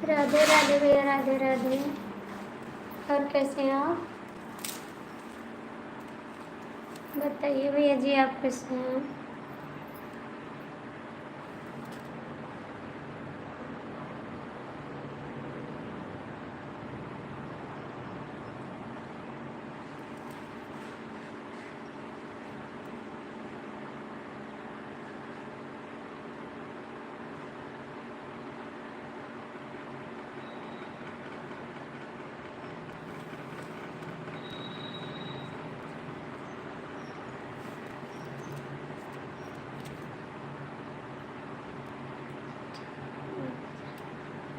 राधे राधे भैया, राधे राधे। और कैसे हैं आप? बताइए भैया जी, आप कैसे हैं?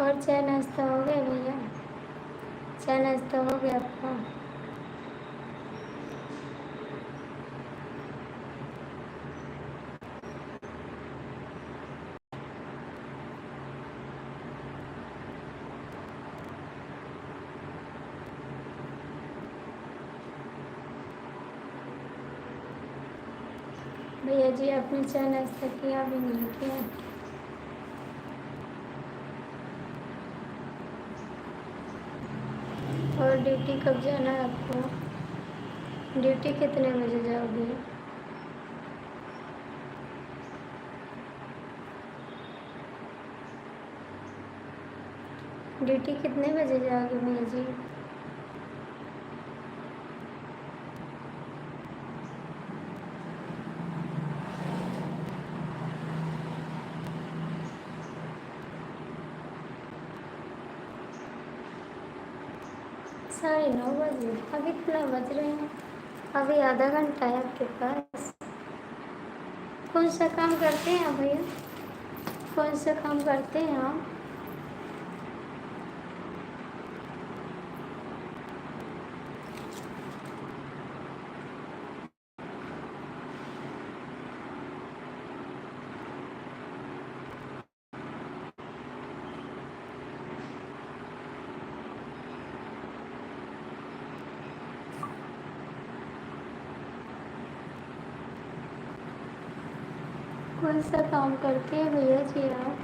और चाय नाश्ता हो गया भैया? चाय नाश्ता हो गया आपका? भैया जी, आपने चाय नाश्ता किया? अभी नहीं किया? और ड्यूटी कब जाना है आपको? ड्यूटी कितने बजे जाओगे? ड्यूटी कितने बजे जाओगे भैया जी? साढ़े 9 बजे? अभी इतना बज रहे हैं, अभी आधा घंटा है आपके पास। कौन सा काम करते हैं आप भैया? कौन सा काम करते हैं आप? कौन सा काम करते हैं भैया जी आप?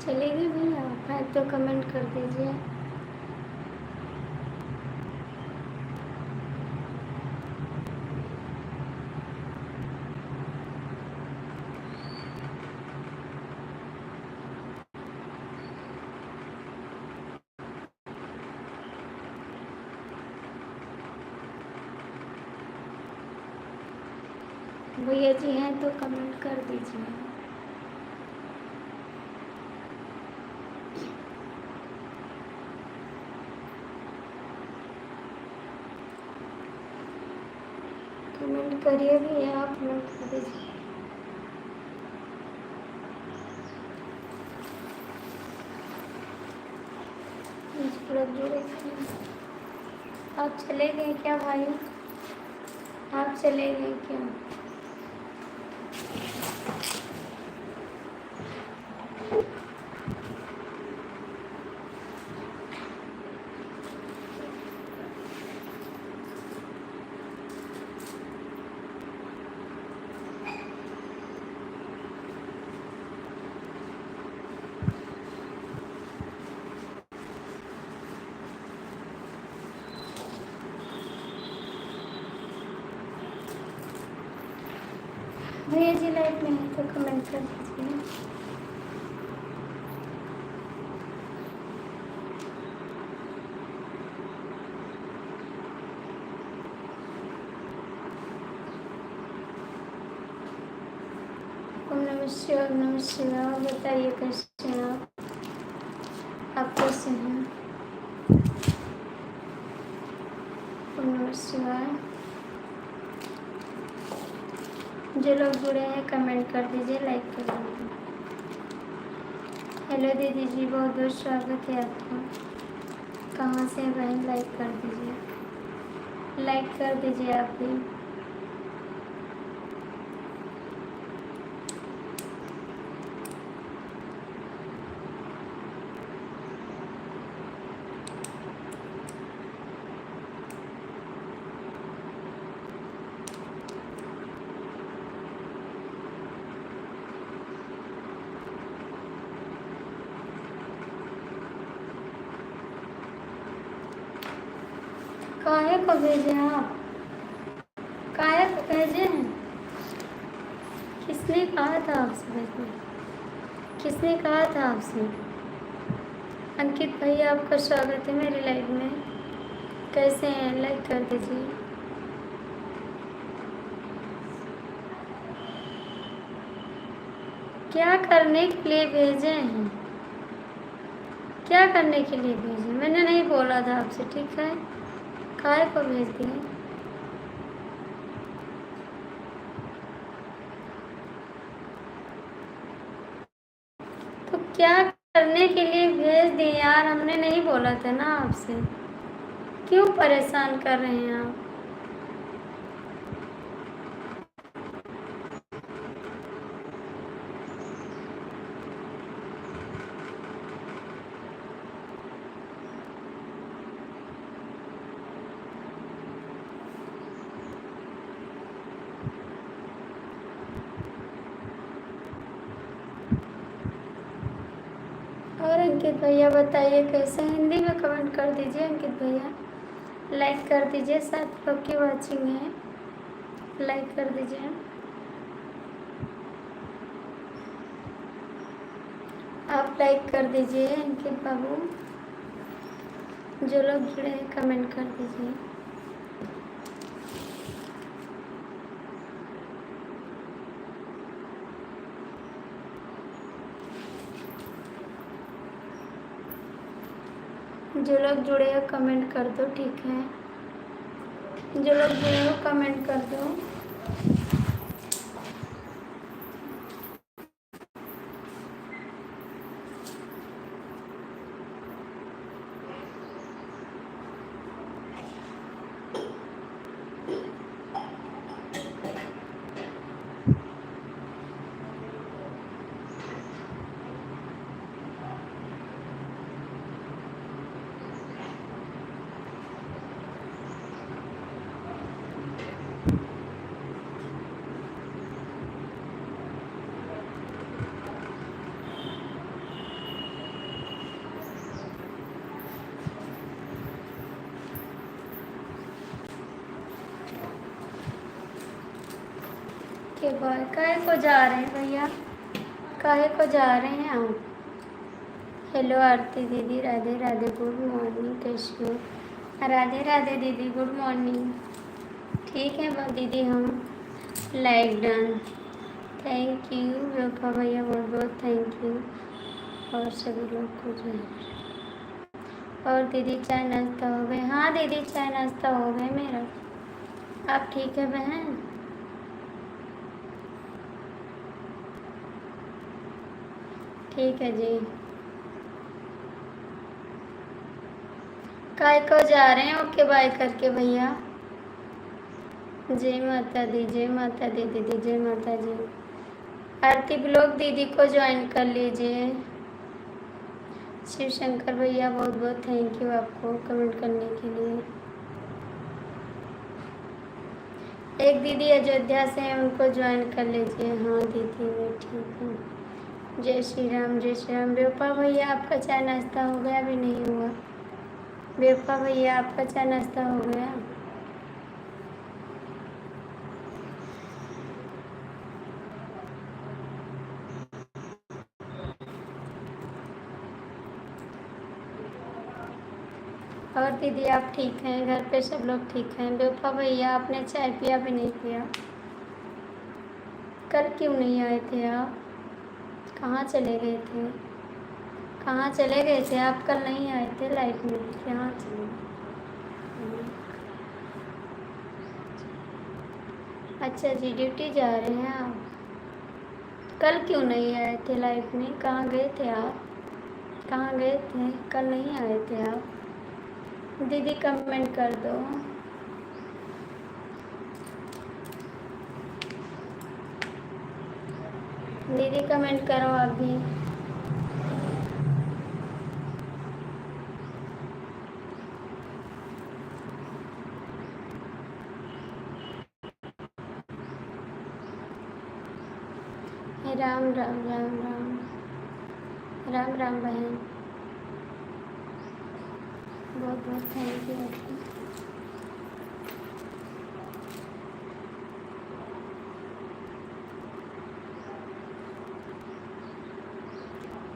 चलेगी भैया? है तो कमेंट कर दीजिए। भैया जी हैं तो कमेंट कर दीजिए। कमेंट करिए भैया, आप कमेंट कर दीजिए। आप चले गए क्या भाई? आप चले गए क्या? भैया जी लाइव में है तो कमेंट कर दीजिए। ओम नमः शिवाय, ओम नमः शिवाय। बताइए कैसे हैं आप? आप कैसे हैं? ओम नमः शिवाय। जो लोग जुड़े हैं कमेंट कर दीजिए, लाइक कर दीजिए। हेलो दीदी जी, बहुत बहुत स्वागत है आपका। कहाँ से हैं बहन? लाइक कर दीजिए, लाइक कर दीजिए आप भी। काहे को भेजे आप? काहे को भेजे हैं? किसने कहा था आपसे भेजने? किसने कहा था आपसे? अंकित भैया, आपका स्वागत है मेरी लाइव में। कैसे हैं? लाइक कर दीजिए। क्या करने के लिए भेजे हैं? क्या करने के लिए भेजे? मैंने नहीं बोला था आपसे, ठीक है? काहे को भेज दिए? तो क्या करने के लिए भेज दिए यार? हमने नहीं बोला था ना आपसे। क्यों परेशान कर रहे हैं आप? और अंकित भैया बताइए कैसे? हिंदी में कमेंट कर दीजिए अंकित भैया, लाइक कर दीजिए। 7 लोग की वॉचिंग है, लाइक कर दीजिए। आप लाइक कर दीजिए अंकित बाबू। जो लोग जुड़े हैं कमेंट कर दीजिए। जो लोग जुड़े हो कमेंट कर दो, ठीक है? जो लोग जुड़े हो कमेंट कर दो। के बाद काहे को जा रहे हैं भैया? काहे को जा रहे हैं आप? हेलो आरती दीदी, राधे राधे, गुड मॉर्निंग, कैसी हो? राधे राधे दीदी, गुड मॉर्निंग। ठीक है दीदी, हम लाइक डन। थैंक यू रूपा भैया, बहुत बहुत थैंक यू। और सभी लोग को जो है। और दीदी चाय नाश्ता हो गए? हाँ दीदी, चाय नाश्ता हो गए मेरा। आप ठीक है बहन? ठीक है जी। काय को जा रहे हैं? ओके बाय करके भैया। जय माता दी, जय माता दी दीदी, जय माता जी। आरती ब्लॉग दीदी को ज्वाइन कर लीजिए। शिव शंकर भैया, बहुत बहुत थैंक यू आपको कमेंट करने के लिए। एक दीदी अयोध्या से हैं, उनको ज्वाइन कर लीजिए। हाँ दीदी, मैं ठीक हूँ। जय श्री राम, जय श्री राम। बेवफा भैया, आपका चाय नाश्ता हो गया? अभी नहीं हुआ। बेवफा भैया, आपका चाय नाश्ता हो गया? और दीदी आप ठीक हैं? घर पे सब लोग ठीक हैं? बेवफा भैया, आपने चाय पिया? भी नहीं पिया? कल क्यों नहीं आए थे आप? कहाँ चले गए थे? कहाँ चले गए थे आप? कल नहीं आए थे लाइफ में, कहाँ चले गए? अच्छा जी, ड्यूटी जा रहे हैं आप। कल क्यों नहीं आए थे लाइफ में? कहाँ गए थे आप? कहाँ गए थे? कल नहीं आए थे आप? दीदी कमेंट कर दो। दीदी कमेंट करो आप भी। राम राम राम राम। राम राम बहन। बहुत बहुत थैंक यू आपको।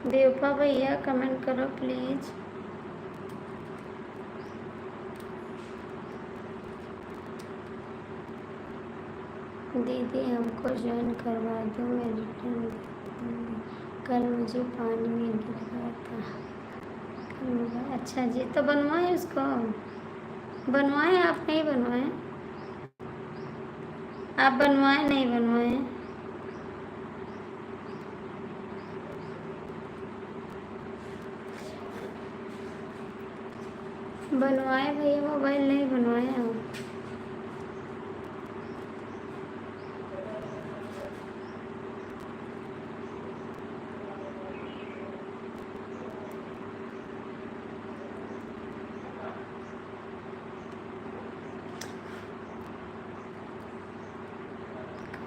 देवपा भैया कमेंट करो प्लीज़। दीदी हमको ज्वाइन करवा दो, मैं रिटर्न दूँगी। कल मुझे पानी में गिर गया था। कल मुझे अच्छा जी, तो बनवाएं उसको। बनवाएं, आप नहीं बनवाएं? आप बनवाएं नहीं बनवाएं? बनवाएं भैया, मोबाइल नहीं बनवाएं आप।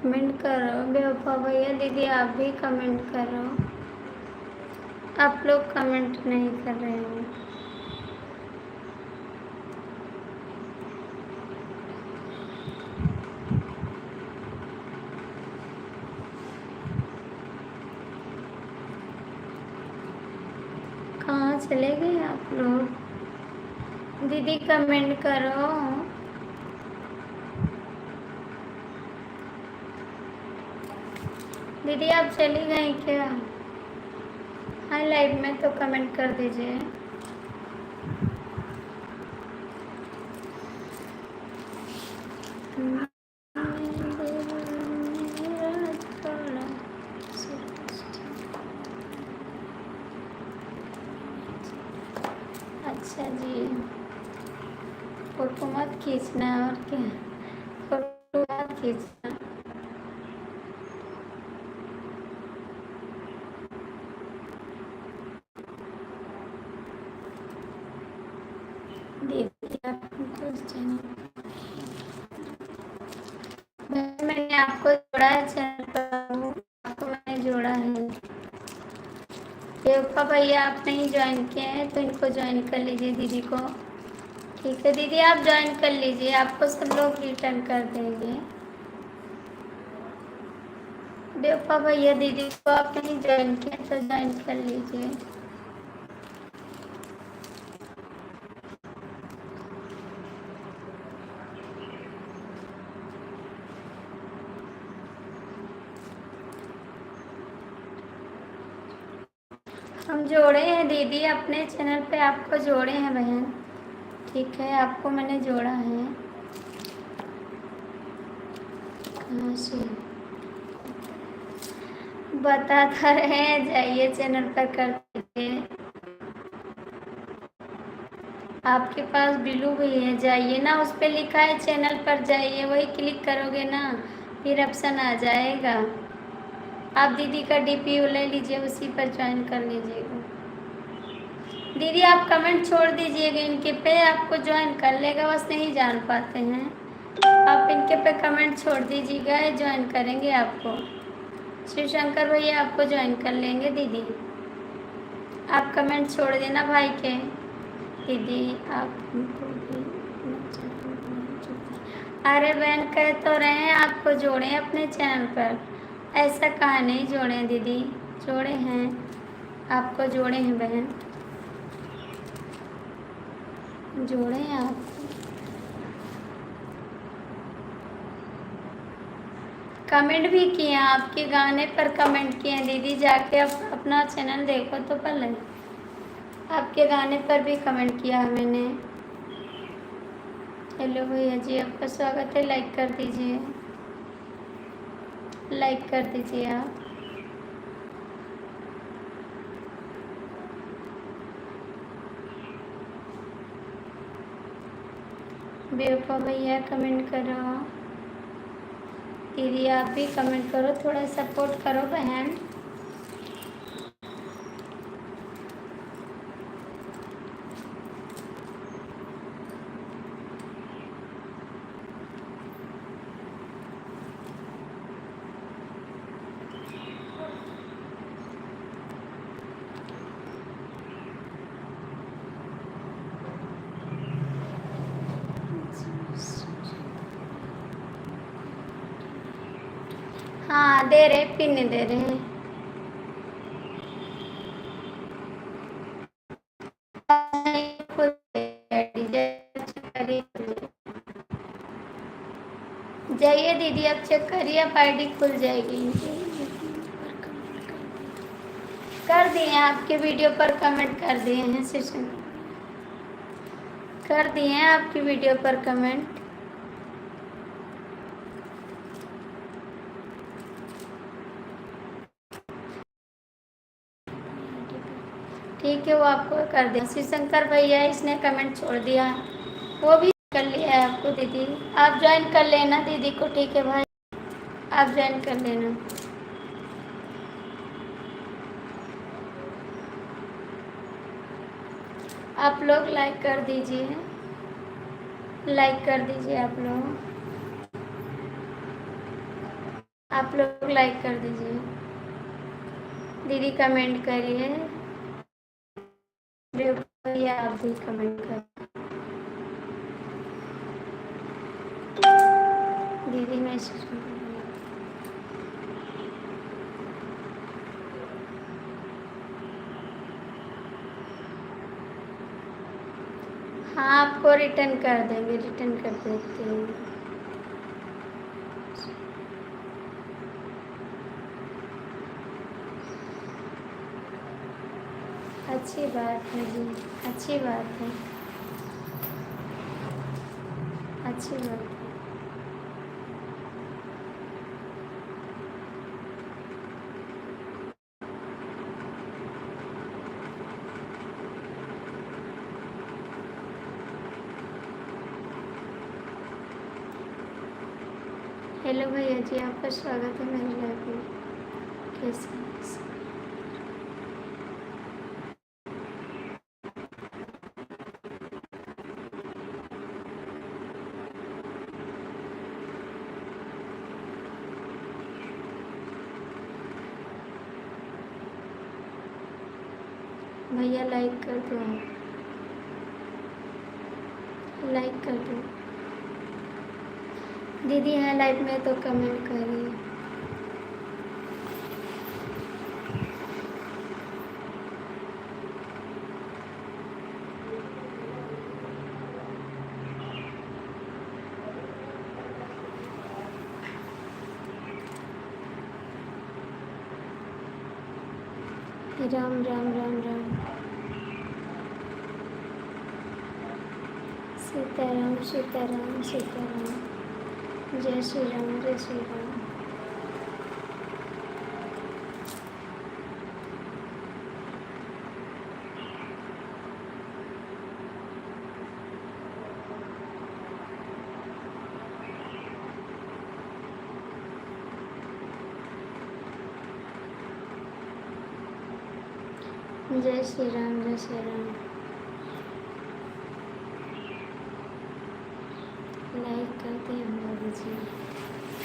कमेंट करो बेवफा भैया। दीदी आप भी कमेंट करो। आप लोग कमेंट नहीं कर रहे हो। कहाँ चले गए आप लोग? दीदी कमेंट करो। दीदी आप चली गई क्या? हाँ, लाइव में तो कमेंट कर दीजिए। अच्छा जी, फोटो मत खींचना। और क्या, फोटो मत खींचना। दीदी आप मैंने आपको जोड़ा है चैनल पर, आपको मैंने जोड़ा है। देवपा भैया आप नहीं ज्वाइन किए हैं तो इनको ज्वाइन कर लीजिए दीदी को। ठीक है दीदी, आप ज्वाइन कर लीजिए, आपको सब लोग रिटर्न कर देंगे। देवपा भैया दीदी को आप नहीं ज्वाइन किए तो ज्वाइन कर लीजिए। हम जोड़े हैं दीदी अपने चैनल पे, आपको जोड़े हैं बहन। ठीक है, आपको मैंने जोड़ा है। कहाँ से बताता रहे, जाइए चैनल पर कर दीजिए। आपके पास बिलू भी है, जाइए ना, उस पर लिखा है चैनल पर जाइए, वही क्लिक करोगे ना, फिर ऑप्शन आ जाएगा। आप दीदी का डीपी ले लीजिए, उसी पर ज्वाइन कर लीजिएगा। दीदी आप कमेंट छोड़ दीजिएगा इनके पे, आपको ज्वाइन कर लेगा, बस नहीं जान पाते हैं। आप इनके पे कमेंट छोड़ दीजिएगा, ज्वाइन करेंगे आपको। शिव शंकर भैया आपको ज्वाइन कर लेंगे दीदी। आप कमेंट छोड़ देना भाई के। दीदी आप हमको भी अरे बहन, कह तो रहे हैं आपको जोड़े अपने चैनल पर, ऐसा कहा नहीं जोड़े दीदी, जोड़े हैं, आपको जोड़े हैं बहन, जोड़े हैं आपको। कमेंट भी किए हैं, आपके गाने पर कमेंट किए हैं दीदी, जाके अपना चैनल देखो तो पहले। आपके गाने पर भी कमेंट किया है मैंने। हेलो भैया जी, आपका स्वागत है, लाइक कर दीजिए। लाइक कर दीजिए आप। बेवफा भैया कमेंट करो, दीदी आप भी कमेंट करो, थोड़ा सपोर्ट करो बहन। हाँ दे रहे, पिन दे रहे हैं। जाइए दीदी, अब चेक करिए, अब आईडी खुल जाएगी। कर दिए हैं, आपके वीडियो पर कमेंट कर दिए हैं सेशन, कर दिए हैं आपकी वीडियो पर कमेंट। ठीक है, वो आपको कर दिया। श्री शंकर भैया इसने कमेंट छोड़ दिया, वो भी कर लिया है आपको दीदी। आप ज्वाइन कर लेना दीदी को, ठीक है भाई, आप ज्वाइन कर लेना। आप लोग लाइक कर दीजिए, लाइक कर दीजिए आप लोग लाइक कर दीजिए। दीदी कमेंट करिए, भैया आप भी कमेंट कर। दीदी मैसेज, हाँ आपको रिटर्न कर देंगे, रिटर्न कर देते हैं। अच्छी बात है जी, अच्छी बात है, अच्छी बात है। हेलो भैया जी, आपका स्वागत है मेरे लाइफ में। कैसे हैं? भैया लाइक कर दो, आप लाइक कर दो। दीदी है लाइफ में तो कमेंट करिए। राम राम राम राम, सीताराम सीताराम सीताराम, जय श्री राम जय श्री राम। जय श्री राम जय श्री राम। लाइक करते हैं मोदी जी।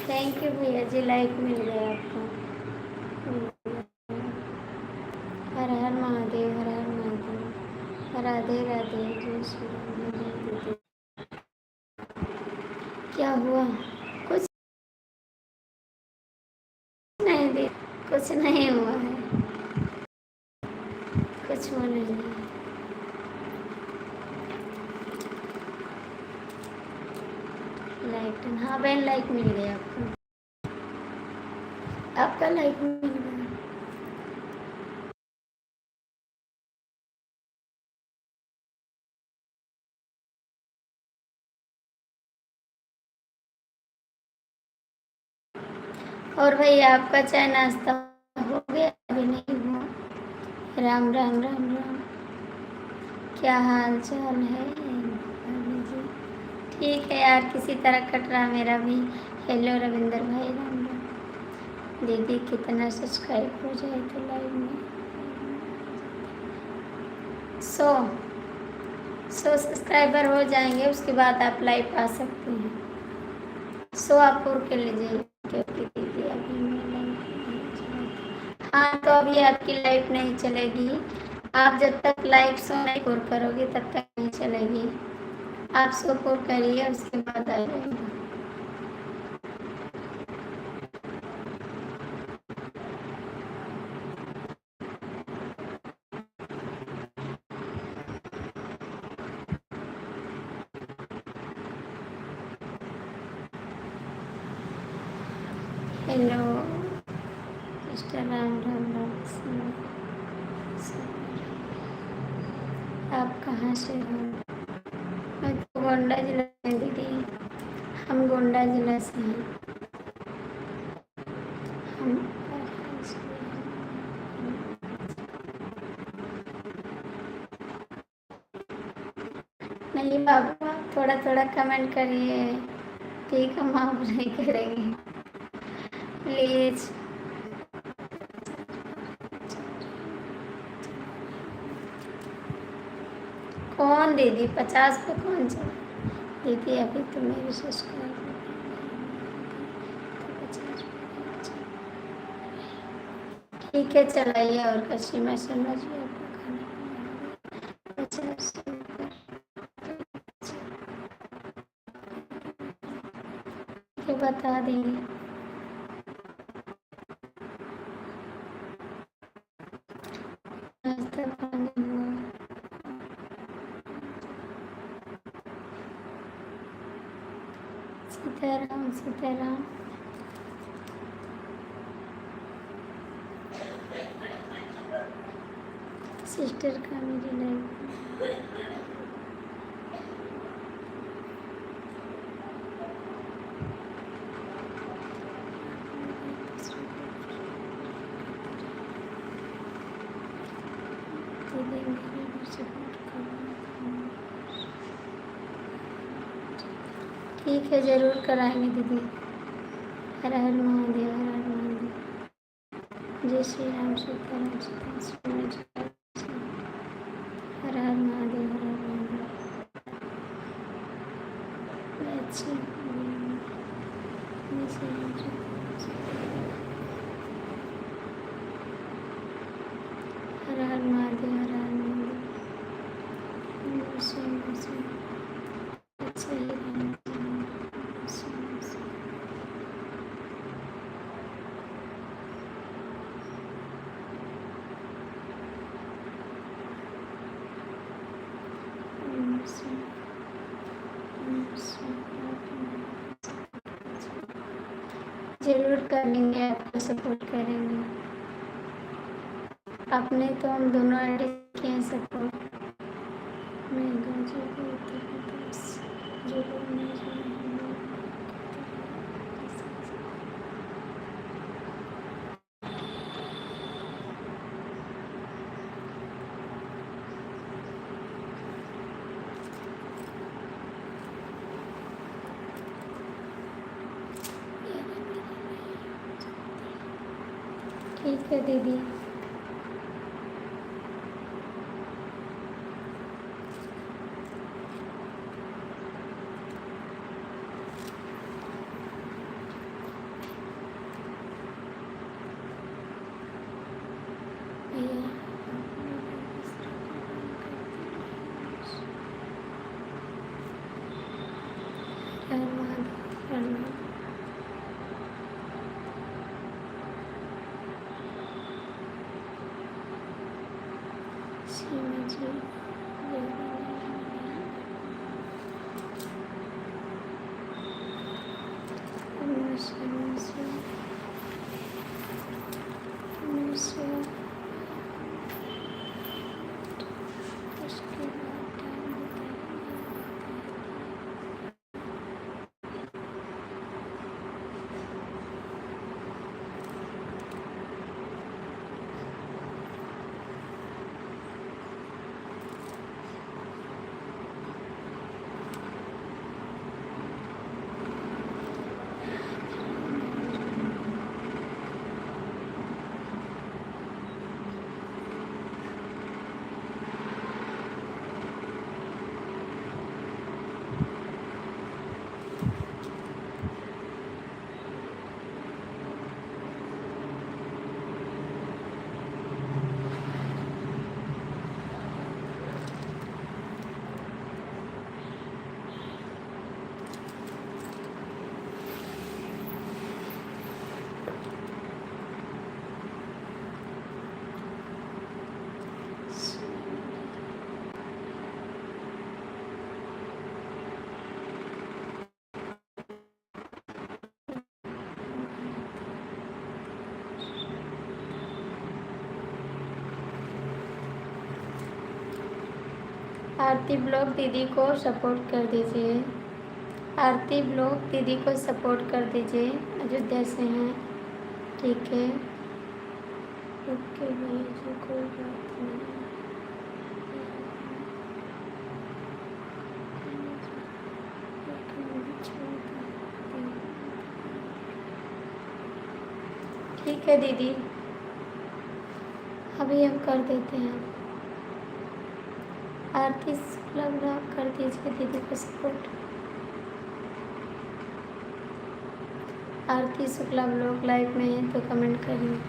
थैंक यू भैया जी, लाइक मिल गया आपको। हर हर महादेव, हर हर महादेव, राधे राधे, जय श्री राम जय दीदी। क्या हुआ? कुछ नहीं दी, कुछ नहीं हुआ है, कुछ हुआ नहीं है। लाइक, हाँ बहन लाइक मिल गया आपको, आपका लाइक मिल गया। और भैया आपका चाय नाश्ता हो गया? अभी नहीं हुआ। राम राम राम राम। क्या हाल चाल है भाभी जी? ठीक है यार, किसी तरह कट रहा मेरा भी। हेलो रविंदर भाई, राम राम। दीदी कितना सब्सक्राइब हो जाए तो लाइव में 100 सब्सक्राइबर हो जाएंगे, उसके बाद आप लाइव आ सकते हैं। 100 आप और के लीजिए, क्योंकि दीदी अभी मैं लाइव नहीं चलाती। हाँ, तो अभी आपकी लाइव नहीं चलेगी। आप जब तक लाइव शो नहीं पूर करोगे तब तक नहीं चलेगी। आप शो पूर करिए, उसके बाद आ जाएगा। Hello mister Ram Ram Ram. आप कहाँ से हो? मैं तो गोंडा जिला में दीदी। हम गोंडा जिला से हैं। हम नहीं बाबू, आप थोड़ा थोड़ा कमेंट करिए, ठीक, हम आप नहीं करेंगे प्लीज। कौन दीदी 50 पे कौन चला? दीदी अभी तो मेरे सब्सक्राइबर 50 ठीक है, चलाइए। और कस्टमर समझिए आपका खाना 50 के बता देंगे। नाश्ता पानी हुआ? सीताराम सीताराम। सिस्टर का मेरी लाइफ ठीक है, ज़रूर कराएंगे दीदी। हर हर महादेव, हर हर महादेव। जय श्री राम, सीताराम सीताराम। हर हर महादेव, हर हर महादेव। अच्छी जय श्री राम हर हर महादेव, हर हर महादेव। अच्छा ही रहना चाहिए। जरूर करेंगे, आपको सपोर्ट करेंगे। अपने तो हम दोनों आईडी किए हैं सपोर्ट। मैं गाजीपुर उत्तर प्रदेश। जरूर मैं ठीक है दीदी। आरती ब्लॉग दीदी को सपोर्ट कर दीजिए। आरती ब्लॉग दीदी को सपोर्ट कर दीजिए, अयोध्या से हैं। ठीक है, ओके भैया जी, कोई बात नहीं। ठीक है दीदी, अभी हम कर देते हैं। आरती शुक्ला ब्लॉग कर दीजिए दीदी को सपोर्ट। आरती शुक्ला ब्लॉग लाइव में है तो कमेंट करिए।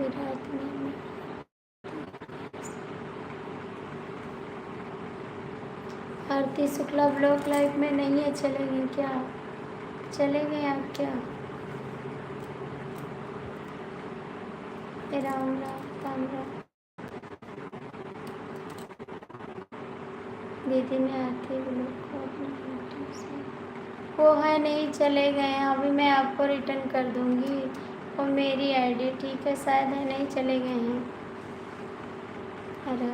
रात में आरती शुक्ला ब्लॉग लाइव में नहीं है, चलेंगे क्या? चले गए आप क्या? राम राम राम। दीदी ने आरती ब्लॉग को अपने यूट्यूब से वो है नहीं, चले गए हैं। अभी मैं आपको रिटर्न कर दूंगी और मेरी आईडी, ठीक है? शायद है नहीं, चले गए हैं। अरे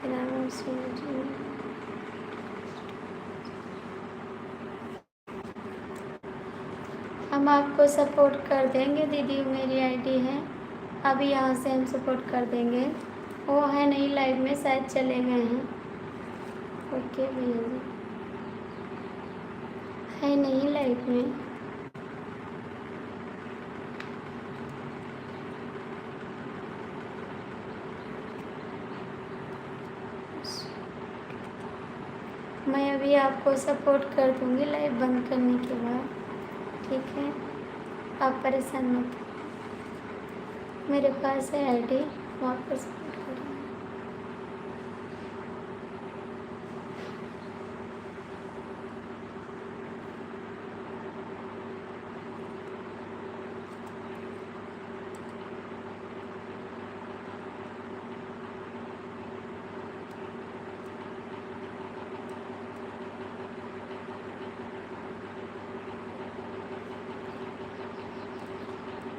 राम सिंह जी, हम आपको सपोर्ट कर देंगे दीदी, मेरी आईडी है। अभी यहाँ से हम सपोर्ट कर देंगे। वो है नहीं लाइव में, शायद चले गए हैं। ओके भैया जी, है नहीं लाइव में। मैं अभी आपको सपोर्ट कर दूंगी लाइव बंद करने के बाद, ठीक है? आप परेशान मत, मेरे पास है आईडी, वहाँ पर सपोर्ट करेंगे।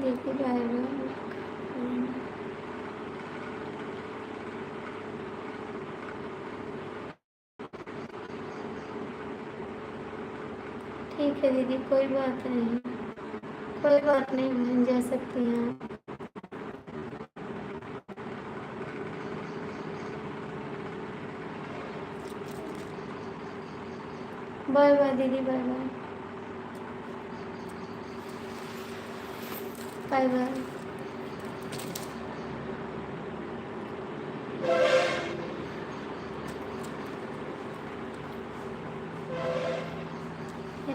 देखिए बाय। ठीक है दीदी, कोई बात नहीं, कोई बात नहीं, बहन जा सकती हैं। बाय बाय दीदी, bye bye, bye bye.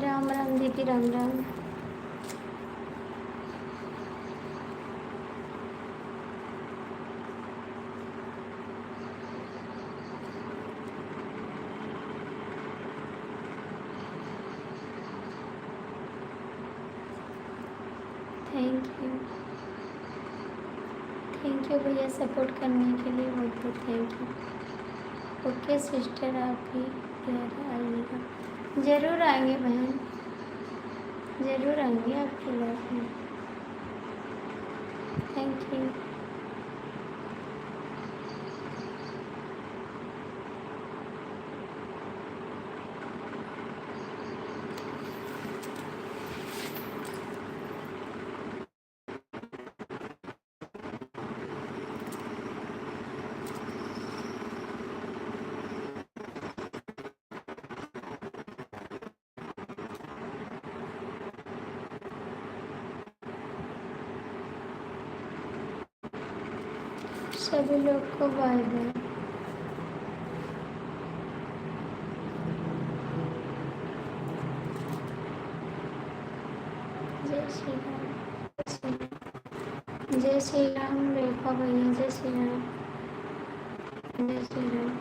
Ram Ram दीदी, राम राम। थैंक यू भैया सपोर्ट करने के लिए, बहुत बहुत थैंक यू। ओके सिस्टर, आप भी घर आइएगा, ज़रूर आएंगे बहन, ज़रूर आएंगे आपके लाइफ में। Thank you. सभी लोग को बाय बाय। जय श्री राम, जय जय श्री राम रेखा भैया, जय श्री राम, जय श्री राम।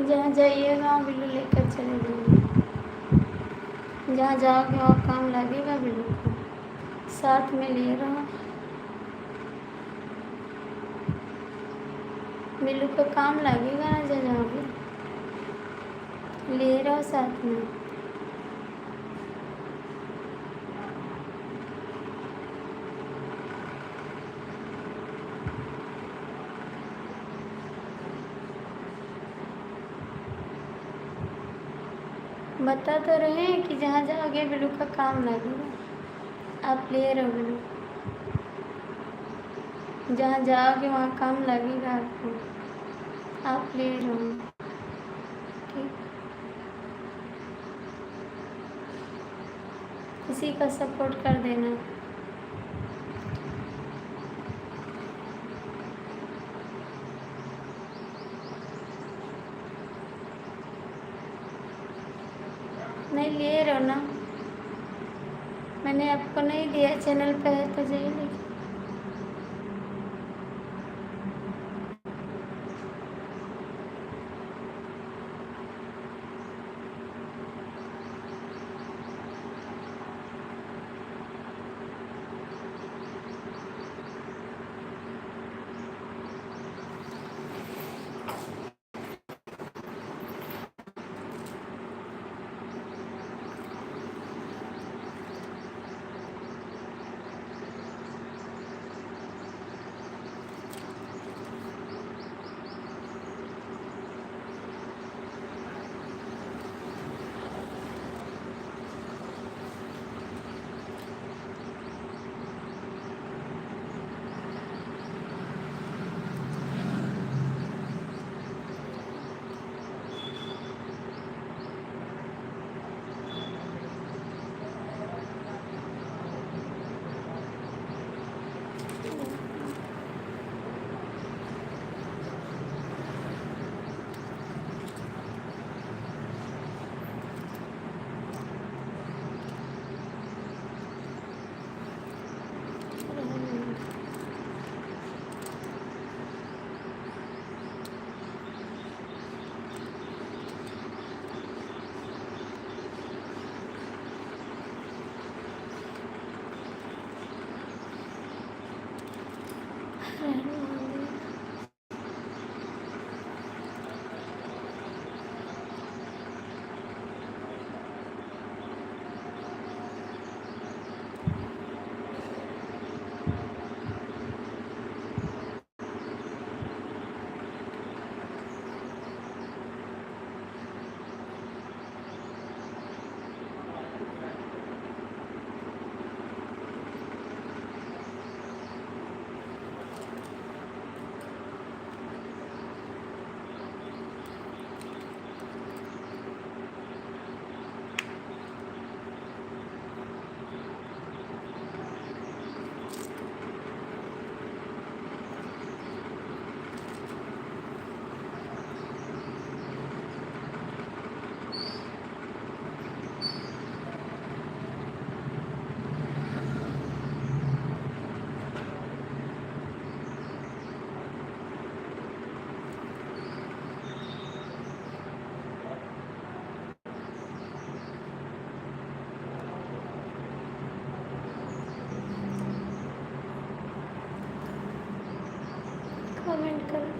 जहाँ जाइएगा बिल्लू लेकर चले जाइए, जहाँ जाओगे और काम लगेगा बिल्लू को साथ में लिए रहो। बिल्लू का काम लगेगा ना जहाँ भी, ले रहो साथ में। बता तो रहे हैं कि जहाँ जाओगे बिल्लू का काम लगेगा, आप ले रहो बिल्लू, जहाँ जाओगे वहाँ काम लगेगा आपको, आप ले रहो। ठीक, किसी का सपोर्ट कर देना। नहीं ले रहो ना, मैंने आपको नहीं दिया, चैनल पे है तो जाइए लेके। कमेंट करो,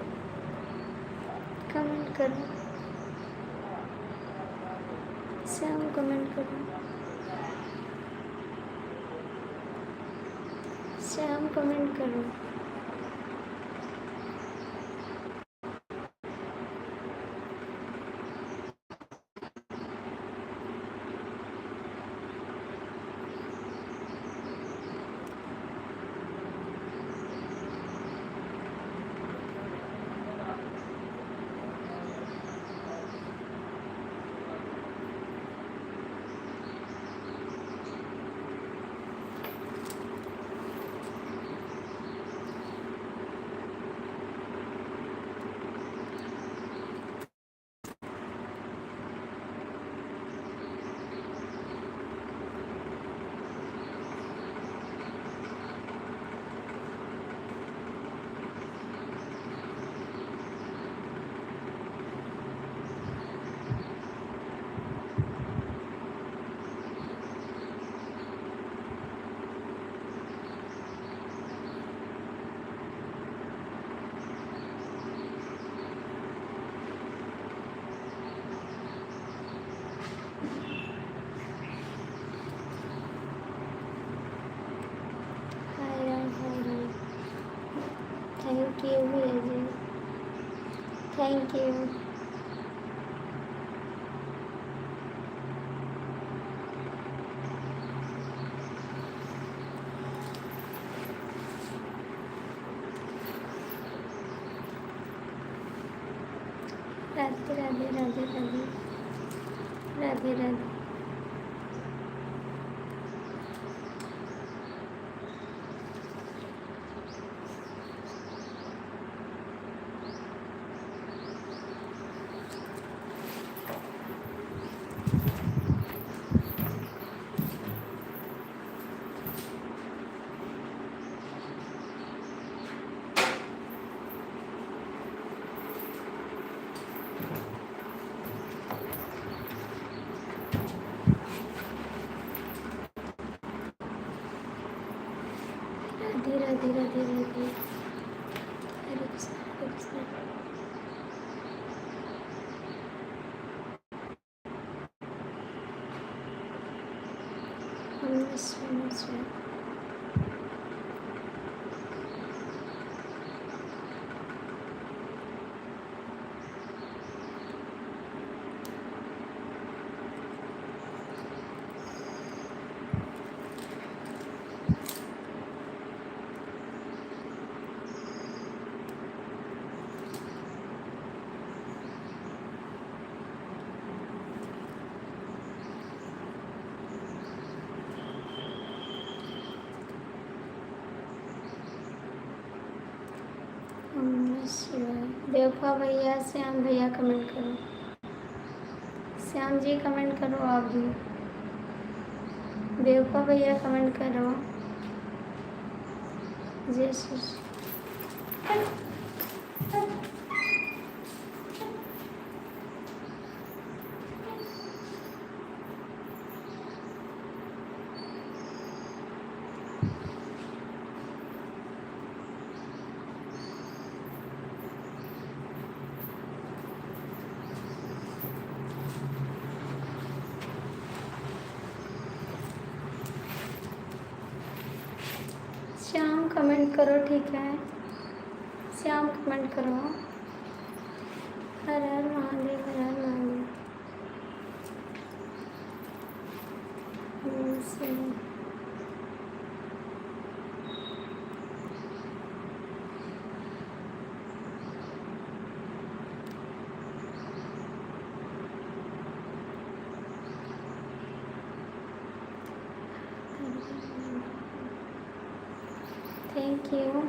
कमेंट करो, श्याम कमेंट करो, श्याम कमेंट करो। थैंक यू भैया जी, थैंक यू। राधे राधे राधे राधे राधे राधे। राधे राधे राधे राधे। हरे कृष्ण हरे कृष्ण। नमस्ते नमस्ते। बेवफा भैया, श्याम भैया कमेंट करो, श्याम जी कमेंट करो आप भी, बेवफा भैया कमेंट करो। जय श्री श्याम कमेंट करो, ठीक है, श्याम कमेंट करो। हर हर महादेव, हर हर Mahadev. Thank you.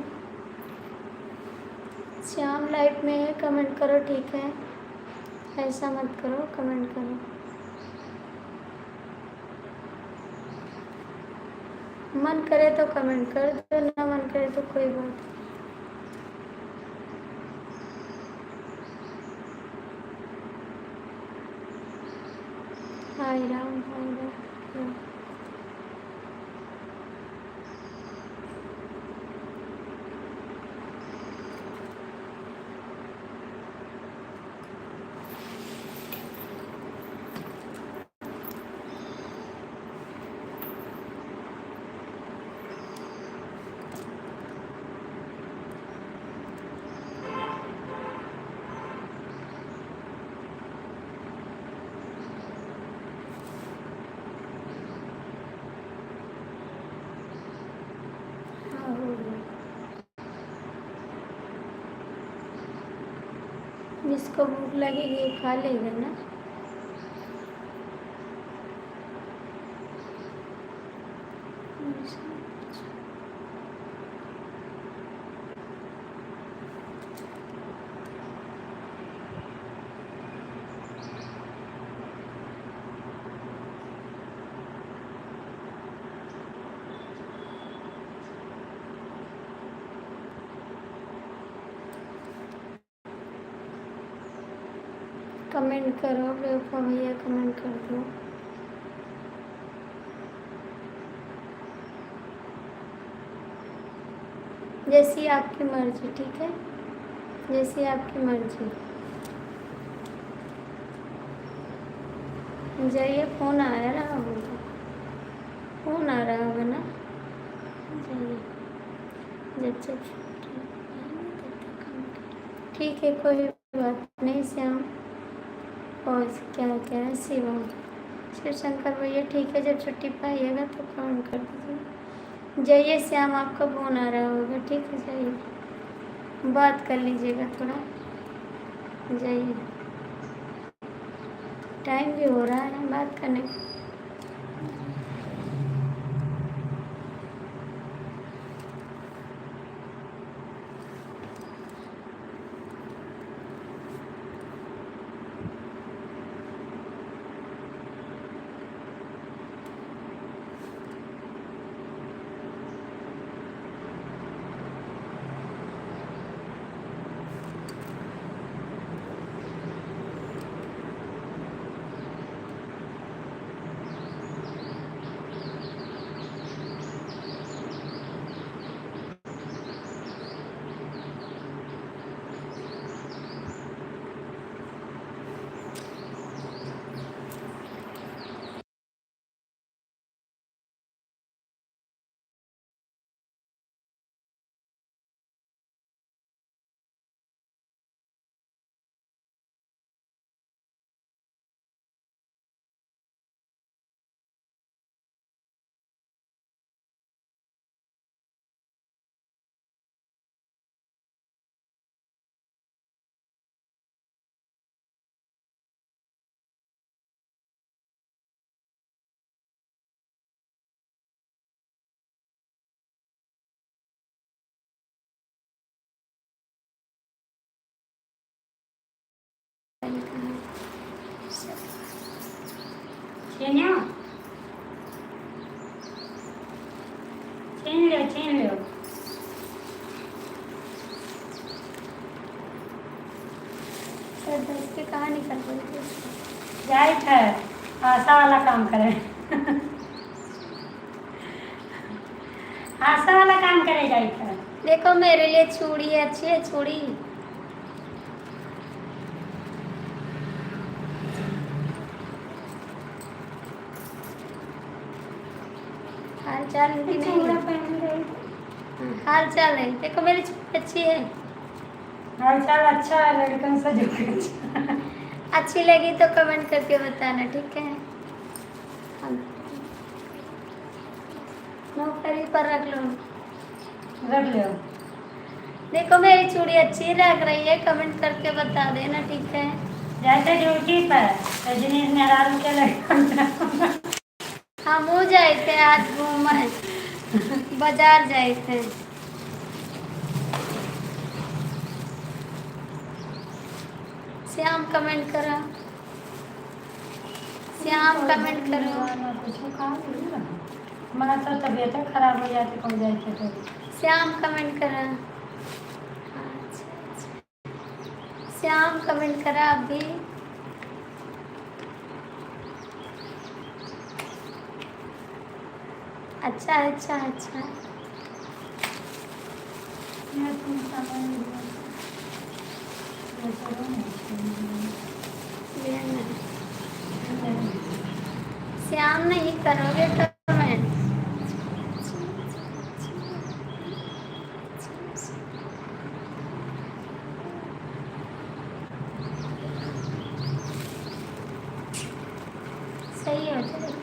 Shyam light में है, कमेंट करो, ठीक है, ऐसा मत करो, कमेंट करो। मन करे तो कमेंट कर दो, ना मन करे तो कोई बात नहीं। हाय राम, हाय राम। जिसको भूख लगेगी खा लेगा ना। कमेंट करो, बेवफा भैया कमेंट कर दो। जैसी आपकी मर्जी, ठीक है, जैसी आपकी मर्जी। जाइए, फ़ोन आ रहा होगा, फ़ोन आ रहा होगा ना, जाइए, जब जब ठीक है, कोई बात नहीं श्याम। और क्या कह रहे हैं शिवम, शिव शंकर भैया ठीक है, जब छुट्टी पाइएगा तो फोन कर दीजिए। जाइए श्याम, आपका फोन आ रहा होगा, ठीक है जाइए, बात कर लीजिएगा थोड़ा, जाइए, टाइम भी हो रहा है बात करने का। छीन लो सर, दस के कहाँ निकल गए थे? जाइत है, आशा वाला काम करे। आशा वाला काम करे जाइत है। देखो मेरे लिए चूड़ी है, अच्छी है चूड़ी। हाल चाल की नहीं चूड़ा है? पहन रही। हाल चाल नहीं, देखो मेरी चूड़ी अच्छी है। हाल चाल अच्छा है, लड़कन से जो के अच्छा। अच्छी लगी तो कमेंट करके बताना, ठीक है? नौकरी पर रख लो। रख लो। देखो मेरी चूड़ी अच्छी लग रही है, कमेंट करके बता देना, ठीक है? जाते ड्यूटी पर रजनीश मेहरारू के लड़का। हम हो जाए थे आज घूमे, बाजार जाए थे। श्याम कमेंट करा, श्याम कमेंट करो। हमारा तो तबीयत खराब हो जाती कब जाए तो। श्याम कमेंट करा, श्याम कमेंट करा अभी। अच्छा अच्छा अच्छा, श्याम नहीं करोगे कमेंट? सही हो जाएगा।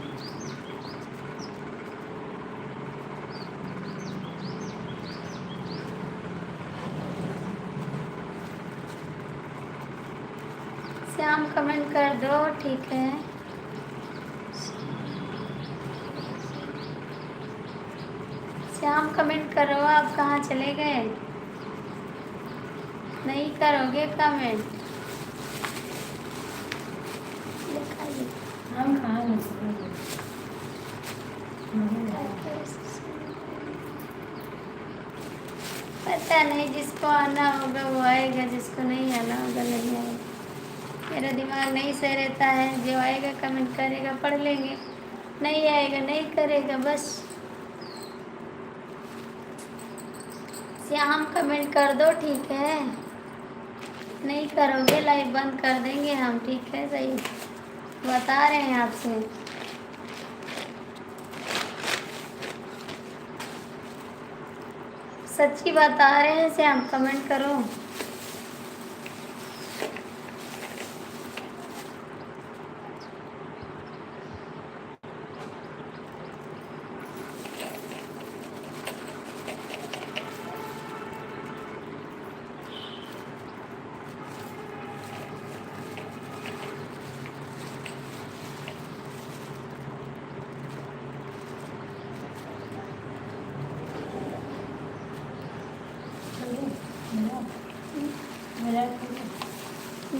श्याम कमेंट कर दो, ठीक है? श्याम कमेंट करो, आप कहाँ चले गए? नहीं करोगे कमेंट? हम कहाँ नहीं सकते। पता नहीं, जिसको आना होगा वो आएगा, जिसको नहीं आना होगा नहीं आएगा। मेरा दिमाग नहीं सही रहता है, जो आएगा कमेंट करेगा, पढ़ लेंगे, नहीं आएगा नहीं करेगा बस। श्याम कमेंट कर दो, ठीक है? नहीं करोगे लाइव बंद कर देंगे हम, ठीक है? सही बता रहे हैं आपसे। सच्ची बता रहे हैं श्याम, कमेंट करो।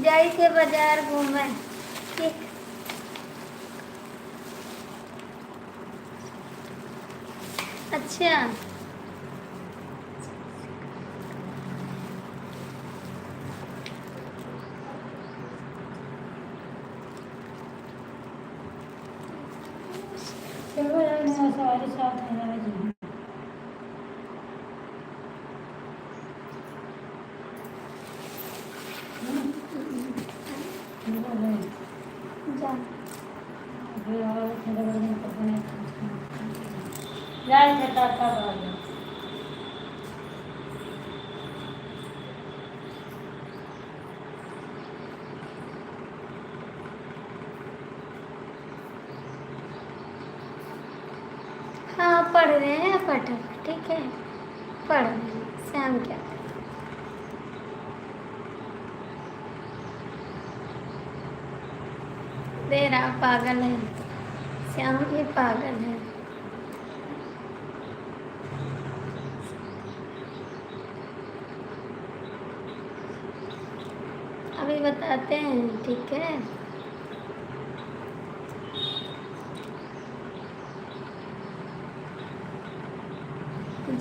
जाई थे बाजार घूमे। ठीक। अच्छा। चलो यार मैं सवारी साथ है यार जी। जा। अभी और थोड़ा बड़ा दिन पता नहीं जाए थे टाटा बाजार। हाँ पढ़ रहे हैं फटाफट। ठीक है, पढ़ रहे हैं। श्याम क्या करे? तेरा पागल है, श्याम भी पागल है। अभी बताते हैं। ठीक है,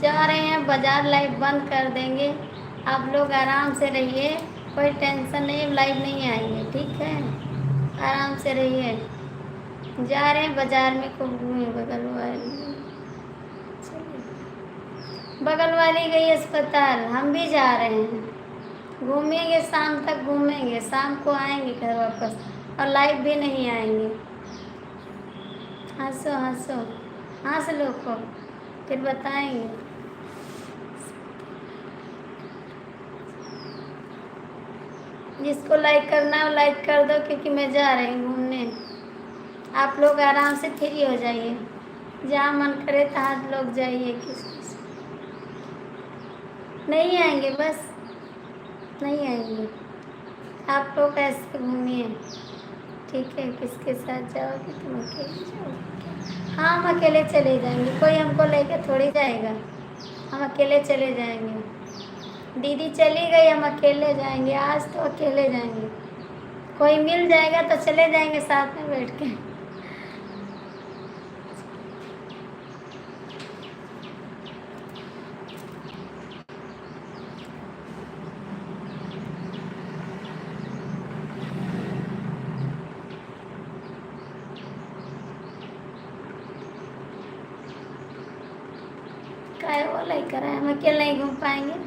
जा रहे हैं बाजार। लाइव बंद कर देंगे। आप लोग आराम से रहिए, कोई टेंशन नहीं। लाइव नहीं आएंगे। ठीक है, आराम से रहिए। जा रहे हैं बाजार में, खूब घूमे। बगल वाली बगल वाली गई अस्पताल, हम भी जा रहे हैं। घूमेंगे, शाम तक घूमेंगे, शाम को आएंगे घर वापस। और लाइव भी नहीं आएंगे। हंसो हंसो, हंस लो को, फिर बताएंगे। जिसको लाइक करना है वो लाइक कर दो, क्योंकि मैं जा रही हूँ घूमने। आप लोग आराम से फ्री हो जाइए, जहाँ मन करे तहाँ लोग जाइए। किस नहीं आएंगे, बस नहीं आएंगे। आप लोग ऐसे घूमिए। ठीक है, किसके साथ जाओगे? तुम अकेले जाओगे? हाँ, हम अकेले चले जाएंगे, कोई हमको लेकर थोड़ी जाएगा। हम अकेले चले जाएंगे। दीदी चली गई, हम अकेले जाएंगे। आज तो अकेले जाएंगे। कोई मिल जाएगा तो चले जाएंगे साथ में बैठ के। काय वो लेकर आए, हम अकेले नहीं घूम पाएंगे।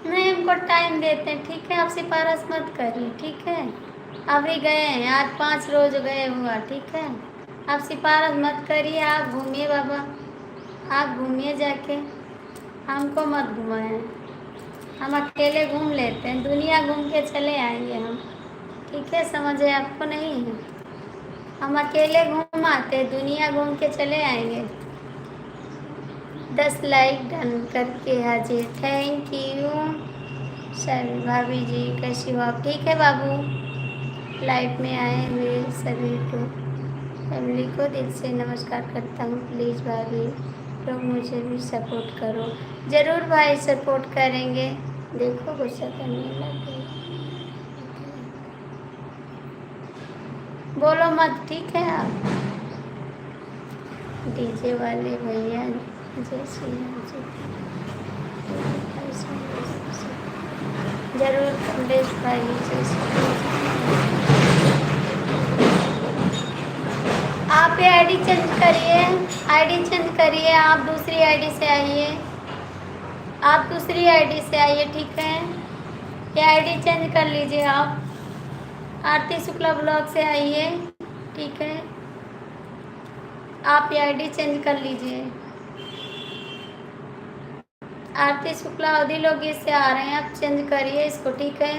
नहीं, हमको टाइम देते हैं। ठीक है, आप सिफारिश मत करिए। ठीक है, अभी गए हैं, आज 5 रोज गए हुआ। ठीक है, आप सिफारिश मत करिए। आप घूमिए बाबा, आप घूमिए जाके, हमको मत घुमाएं। हम अकेले घूम लेते हैं, दुनिया घूम के चले आएंगे हम। ठीक है, समझे? आपको नहीं है, हम अकेले घूम आते, दुनिया घूम के चले आएंगे। 10 लाइक डन करके हाजिर। Thank you sir. भाभी जी कैसी हो आप? ठीक है बाबू। लाइफ में आए हुए सभी को, फैमिली को दिल से नमस्कार करता हूँ। प्लीज़ भाभी लोग मुझे भी सपोर्ट करो। ज़रूर भाई, सपोर्ट करेंगे। देखो गुस्सा करने लग गई, बोलो मत। ठीक है, आप डीजे वाले भैया जय श्री राम जी। जरूर कमलेश भाई जय श्री राम। आप ये आईडी चेंज करिए, आईडी चेंज करिए। आप दूसरी आईडी से आइए, आप दूसरी आईडी से आइए। ठीक है, ये आईडी चेंज कर लीजिए आप। आरती शुक्ला ब्लॉग से आइए। ठीक है, आप ये आईडी चेंज कर लीजिए। आरती शुक्ला अवधि लोग इससे आ रहे हैं, आप चेंज करिए इसको। ठीक है,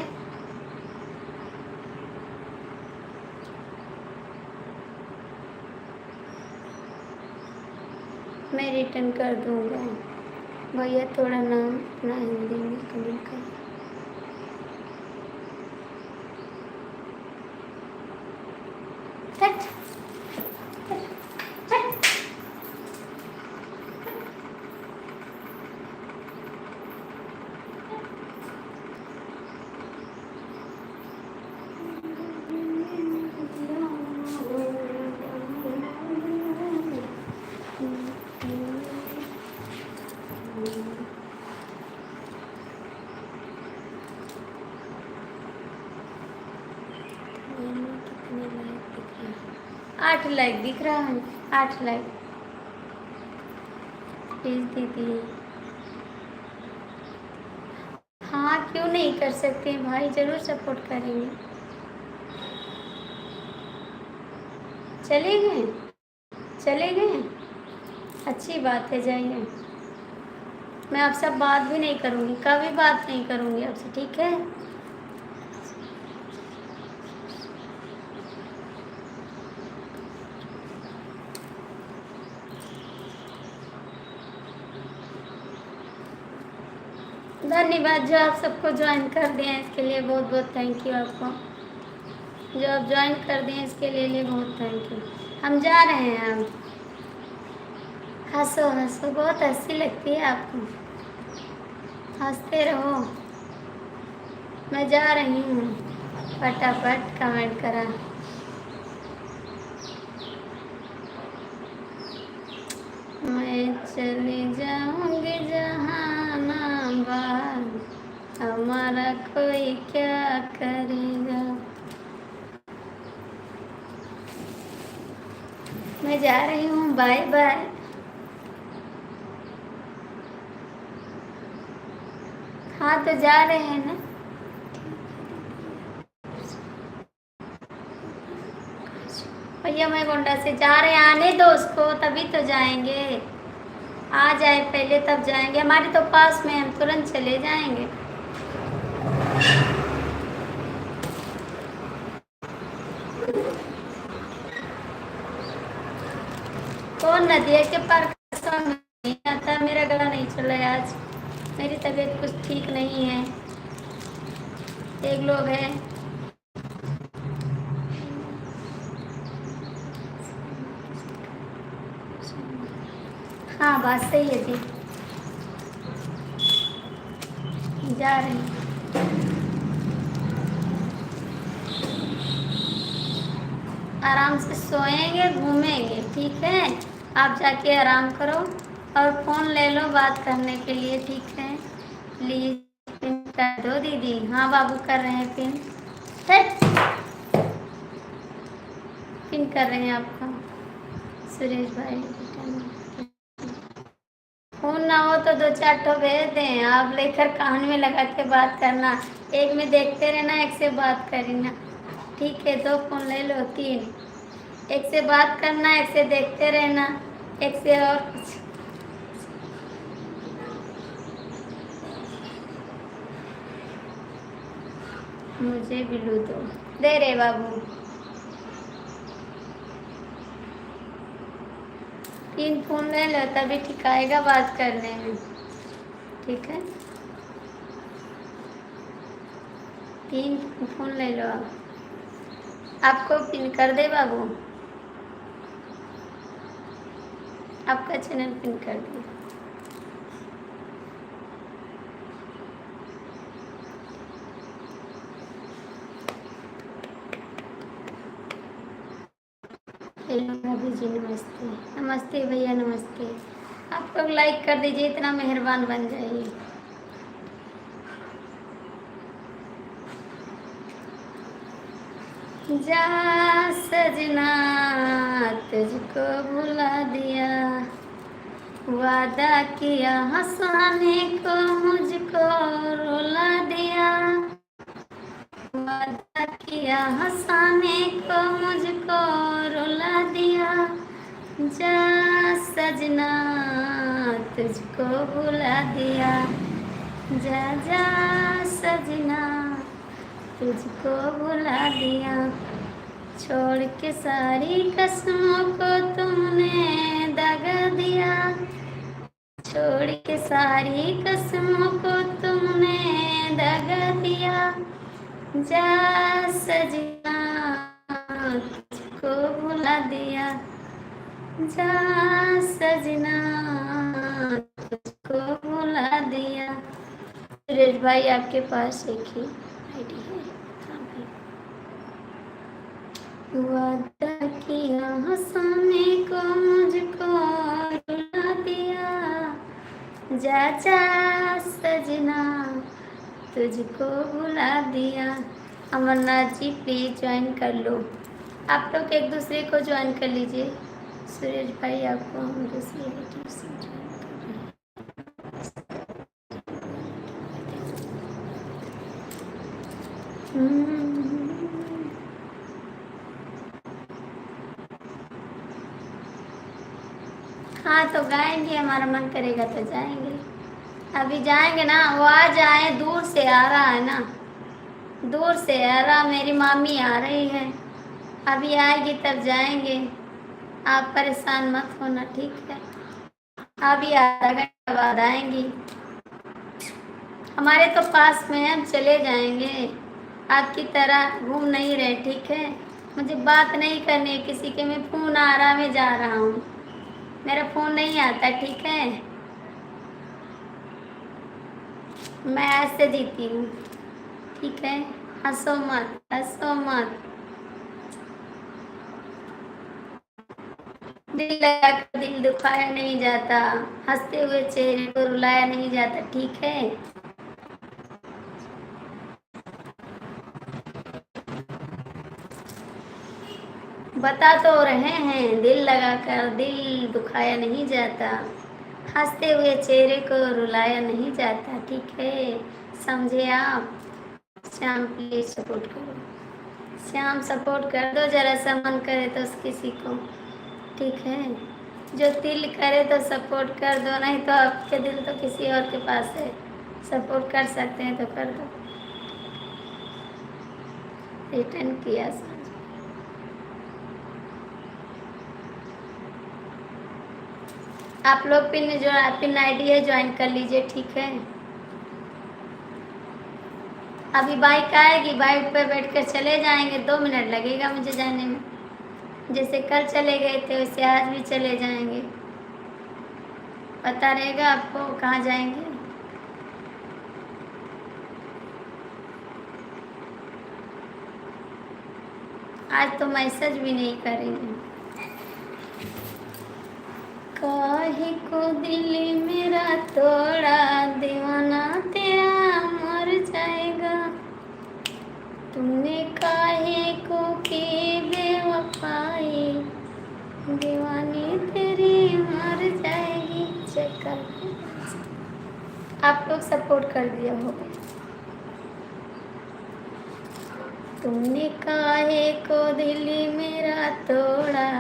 मैं रिटर्न कर दूँगा। भैया थोड़ा नाम अपना हिंदी में कमेंट कर। हट, हट। कितने लाइक दिख रहा है? 8 लाइक दिख रहा है। 8 लाइक। प्लीज दीदी। हाँ, क्यों नहीं कर सकते भाई, जरूर सपोर्ट करेंगे। चले गए? चले गए? अच्छी बात है, जाइए। मैं आपसे अब बात भी नहीं करूँगी, कभी बात नहीं करूँगी आपसे, ठीक है? धन्यवाद जो आप सबको ज्वाइन कर दिए हैं, इसके लिए बहुत बहुत थैंक यू आपको। जो आप ज्वाइन कर दिए इसके लिए बहुत थैंक यू। हम जा रहे हैं अब। हंसो हंसो, बहुत हंसी लगती है आपको, हंसते रहो। मैं जा रही हूँ, फटाफट कमेंट करा। मैं चली जाऊँगी जहानाबाद, हमारा कोई क्या करेगा। मैं जा रही हूँ, बाय बाय। हाँ तो जा रहे हैं ना। भैया मैं गोंडा से जा रहे हैं, आने दो उसको तभी तो जाएंगे। आ जाए पहले तब जाएंगे, हमारे तो पास में, हम तुरंत चले जाएंगे। कौन नदिया के पार नहीं आता, मेरा गला नहीं चल रहा है आज, मेरी तबीयत कुछ ठीक नहीं है। एक लोग हैं, हाँ बात सही है जी। जा रहे हैं, आराम से सोएंगे घूमेंगे, ठीक है? आप जाके आराम करो और फ़ोन ले लो बात करने के लिए, ठीक है? प्लीज़ पिन कर दो दीदी। हाँ बाबू कर रहे हैं पिन, पिन कर रहे हैं आपका सुरेश भाई। फ़ोन ना हो तो 2-4 ठो भेज दें, आप लेकर कान में लगा के बात करना। एक में देखते रहना, एक से बात करना, ठीक है? 2 फ़ोन ले लो, 3। एक से बात करना, एक से देखते रहना, एक से और कुछ। मुझे भी लू दो, दे रे बाबू। 3 फ़ोन ले लो तभी ठीक आएगा बात करने में, ठीक है? 3 फ़ोन ले लो आप। आपको पिन कर दे बाबू, आपका चैनल पिन कर दे। हेलो भाभी जी, नमस्ते। नमस्ते भैया, नमस्ते। आप लोग लाइक कर दीजिए, इतना मेहरबान बन जाइए। जा सजना तुझको भुला दिया, वादा किया हंसाने को मुझको रुला दिया, वादा किया हंसाने को मुझको रुला दिया। जा सजना तुझको भुला दिया, जा जा सजना तुझको भुला दिया। छोड़ के सारी कसमों को तुमने दगा दिया, छोड़ के सारी कसमों को तुमने दगा दिया। जा सजना तुझको भुला दिया, जा सजना तुझको भुला दिया। सुरेश भाई आपके पास एक ही आईडी है। हाँ भाई। वादा किया हंसाने को मुझको रुला दिया, जा जा सजना तुझको भुला दिया। अमरनाथ जी प्लीज ज्वाइन कर लो, आप लोग एक दूसरे को ज्वाइन कर लीजिए। सुरेश भाई आपको हम दूसरी आईडी से ज्वाइन कर रहे हैं। हाँ तो गाएंगे, हमारा मन करेगा तो जाएंगे। अभी जाएंगे ना, वो आ जाए, दूर से आ रहा है ना, दूर से आ रहा, मेरी मामी आ रही है, अभी आएगी तब जाएंगे। आप परेशान मत होना, ठीक है? अभी आधा घंटा बाद आएंगी, हमारे तो पास में है, हम चले जाएंगे। आपकी तरह घूम नहीं रहे, ठीक है? मुझे बात नहीं करनी है किसी के, मैं फ़ोन आ रहा, मैं जा रहा हूँ, मेरा फ़ोन नहीं आता, ठीक है? मैं ऐसे जीती हूँ, ठीक है? हंसो मत, हंसो मत। दिल लगाकर दिल दुखाया नहीं जाता, हंसते हुए चेहरे को रुलाया नहीं जाता, ठीक है? बता तो रहे हैं, दिल लगाकर दिल दुखाया नहीं जाता, हंसते हुए चेहरे को रुलाया नहीं जाता, ठीक है? समझे आप? श्याम प्लीज सपोर्ट करो, श्याम सपोर्ट कर दो, जरा सा मन करे तो किसी को, ठीक है? जो दिल करे तो सपोर्ट कर दो, नहीं तो आपके दिल तो किसी और के पास है, सपोर्ट कर सकते हैं तो कर दो। रिटर्न किया आप लोग पिन आईडी है ज्वाइन कर लीजिए, ठीक है? अभी बाइक आएगी, बाइक पे बैठकर चले जाएंगे, 2 मिनट लगेगा मुझे जाने में। जैसे कल चले गए थे वैसे आज भी चले जाएंगे, पता रहेगा आपको कहाँ जाएंगे। आज तो मैसेज भी नहीं करेंगे। काहे को दिल मेरा तोड़ा, दीवाना तेरा मर जाएगा, तुमने काहे को की बेवफाई, दीवानी तेरी मर जाएगी। चेक कर, आप लोग सपोर्ट कर दिया होगा। तुमने काहे को दिल मेरा तोड़ा,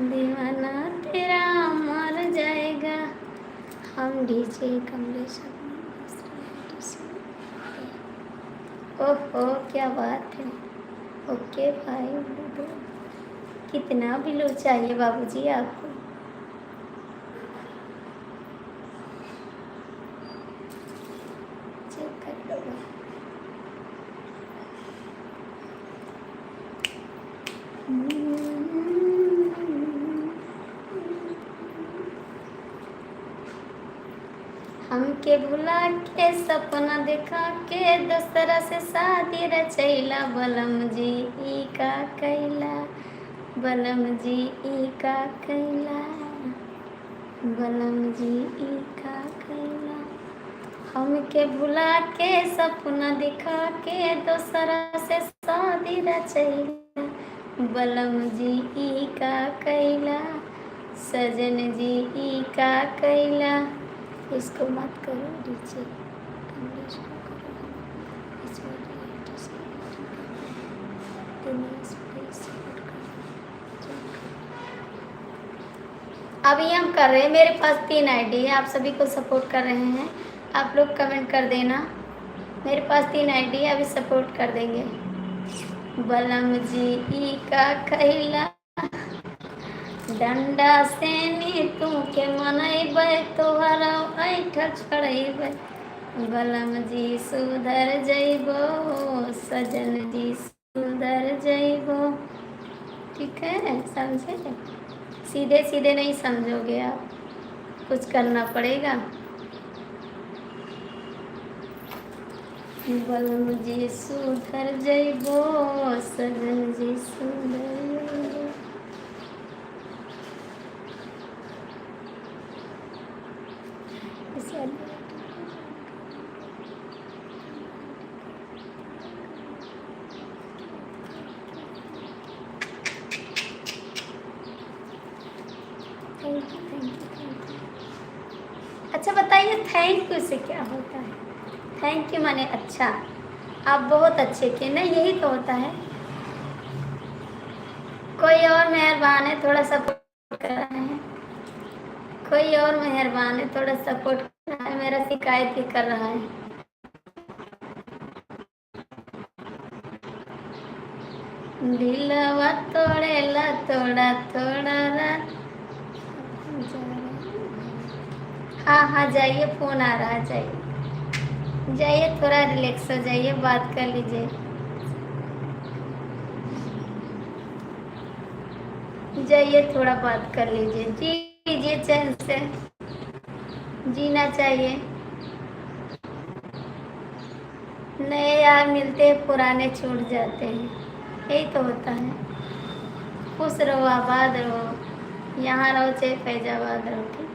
दीवाना तेरा मर जाएगा। हम डीजे कमलेश। ओहो क्या बात है। ओके भाई, कितना बिलो चाहिए बाबूजी आपको? चेक कर लो। हमके भुला के सपना देखा के दूसरा से शादी रचैला, बलम जी ई का कैला, बलम जी ई का कैला, बलम जी ई का कैला। हमके भुला के सपना दिखा के दूसरा से शादी रचैला, बलम जी ई का कैला, सजन जी ई का कैला। इसको मत करो डीजे, इंग्लिश को करो, इसमें अभी हम कर रहे हैं, मेरे पास 3 आईडी है, आप सभी को सपोर्ट कर रहे हैं। आप लोग कमेंट कर देना, मेरे पास 3 आईडी है, अभी सपोर्ट कर देंगे। बलम जी ई का कैला, डंडा से नी तू के मनैबै तोहरा ऐठल छोड़ैबै बलम जी सुधर जइबो सजन जी सुधर जइबो। ठीक है, समझे? सीधे सीधे नहीं समझोगे आप, कुछ करना पड़ेगा। बलम जी सुधर जइबो सजन जी सुधर जइबो। Thank you thank you thank you. अच्छा बताइए, थैंक यू से क्या होता है? थैंक यू माने अच्छा, आप बहुत अच्छे किए ना, यही तो होता है। कोई और मेहरबान है, थोड़ा सपोर्ट कर रहे हैं। कोई और मेहरबान है, थोड़ा सपोर्ट कर रहा है, मेरा शिकायत ही कर रहा है। दिलवा तोड़ेला थोड़ा थोड़ा रात। हाँ हाँ जाइए, फोन आ रहा है, जाइए जाइए, थोड़ा रिलैक्स हो जाइए, बात कर लीजिए। जाइए थोड़ा बात कर लीजिए, जी लीजिए चैन से, जीना चाहिए। नए यार मिलते हैं, पुराने छूट जाते हैं, यही तो होता है। खुश रहो, आबाद रहो, यहाँ रहो चाहे फैजाबाद रहो, ठीक।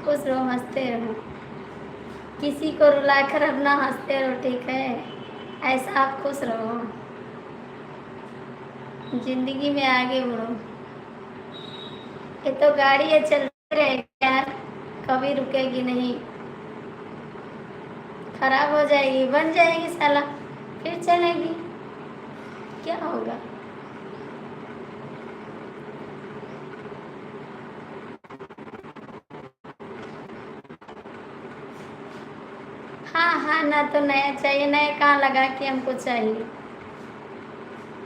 खुश रहो, हंसते रहो, किसी को रुला कर अपना हंसते रहो, ठीक है। ऐसा आप खुश रहो, जिंदगी में आगे बढ़ो। ये तो गाड़ी है, चलती रहेगी यार, कभी रुकेगी नहीं। खराब हो जाएगी, बन जाएगी साला, फिर चलेगी, क्या होगा? हाँ हाँ, ना तो नया चाहिए, नया कहाँ लगा कि हमको चाहिए।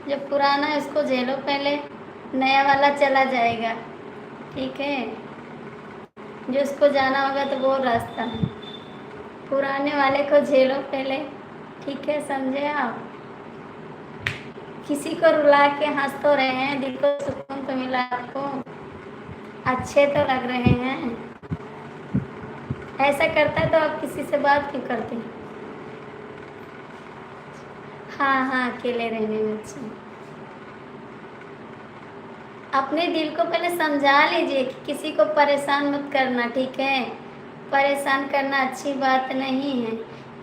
जो पुराना है उसको झेलो पहले, नया वाला चला जाएगा, ठीक है। जो उसको जाना होगा तो वो रास्ता है, पुराने वाले को झेलो पहले, ठीक है, समझे आप? किसी को रुला के हंस तो रहे हैं, दिल को सुकून तो मिला आपको, अच्छे तो लग रहे हैं। ऐसा करता है तो आप किसी से बात क्यों करते हैं? हाँ हाँ, अकेले रहने में अच्छा। अपने दिल को पहले समझा लीजिए कि किसी को परेशान मत करना, ठीक है। परेशान करना अच्छी बात नहीं है।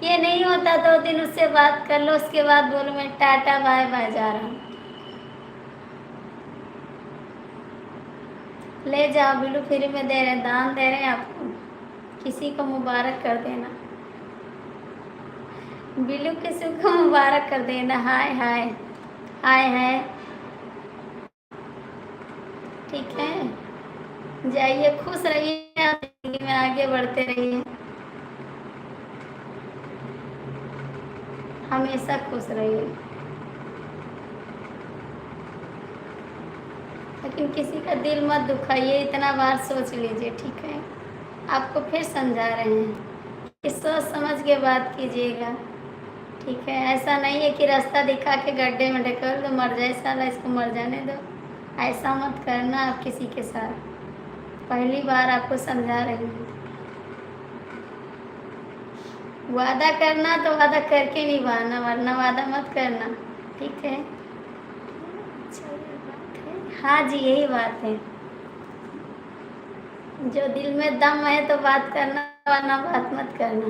ये नहीं होता 2 दिन उससे बात कर लो, उसके बाद बोलो मैं टाटा बाय बाय जा रहा हूँ। ले जाओ, बिल्लू फ्री में दे रहे, दान दे रहे हैं आपको, किसी को मुबारक कर देना, बिल्लू किसी को मुबारक कर देना। हाय हाय हाय हाय, ठीक है। जाइए, खुश रहिए, आप जिंदगी में आगे बढ़ते रहिए, हमेशा खुश रहिए। लेकिन किसी का दिल मत दुखाइए, इतना बार सोच लीजिए, ठीक है। आपको फिर समझा रहे हैं कि सोच समझ के बात कीजिएगा, ठीक है। ऐसा नहीं है कि रास्ता दिखा के गड्ढे में ढकेल दो, मर जाए साला, इसको मर जाने दो, ऐसा मत करना आप किसी के साथ। पहली बार आपको समझा रही हूँ। वादा करना तो वादा करके निभाना, वरना वादा मत करना, ठीक है। अच्छा, ये बात है। हाँ जी, यही बात है। जो दिल में दम है तो बात करना, वरना बात मत करना।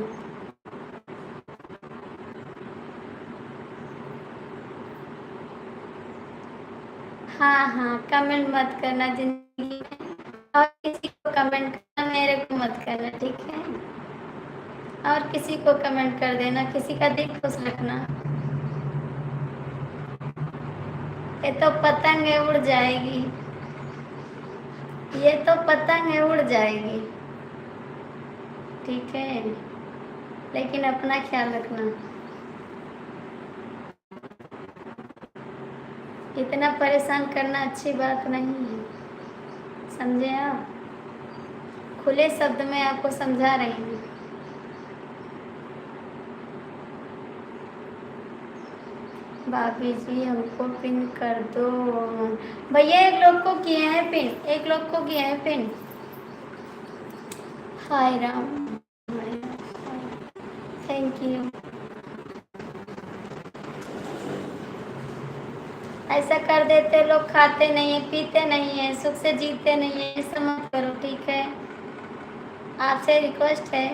हाँ हाँ, कमेंट मत करना जिंदगी में, और किसी को कमेंट करना, मेरे को मत करना, ठीक है। और किसी को कमेंट कर देना, किसी का दिल खुश रखना। ये तो पतंग है, उड़ जाएगी, ये तो पतंग है, उड़ जाएगी, ठीक है। लेकिन अपना ख्याल रखना, इतना परेशान करना अच्छी बात नहीं है। समझे आप? खुले शब्द में आपको समझा रही हूँ। भाभी जी हमको पिन कर दो। भैया एक लोग को किए हैं पिन, एक लोग को किए हैं pin. Hi Ram, thank you. ऐसा कर देते लोग, खाते नहीं है, पीते नहीं है, सुख से जीते नहीं है, ऐसा मत करो, ठीक है? आपसे रिक्वेस्ट है।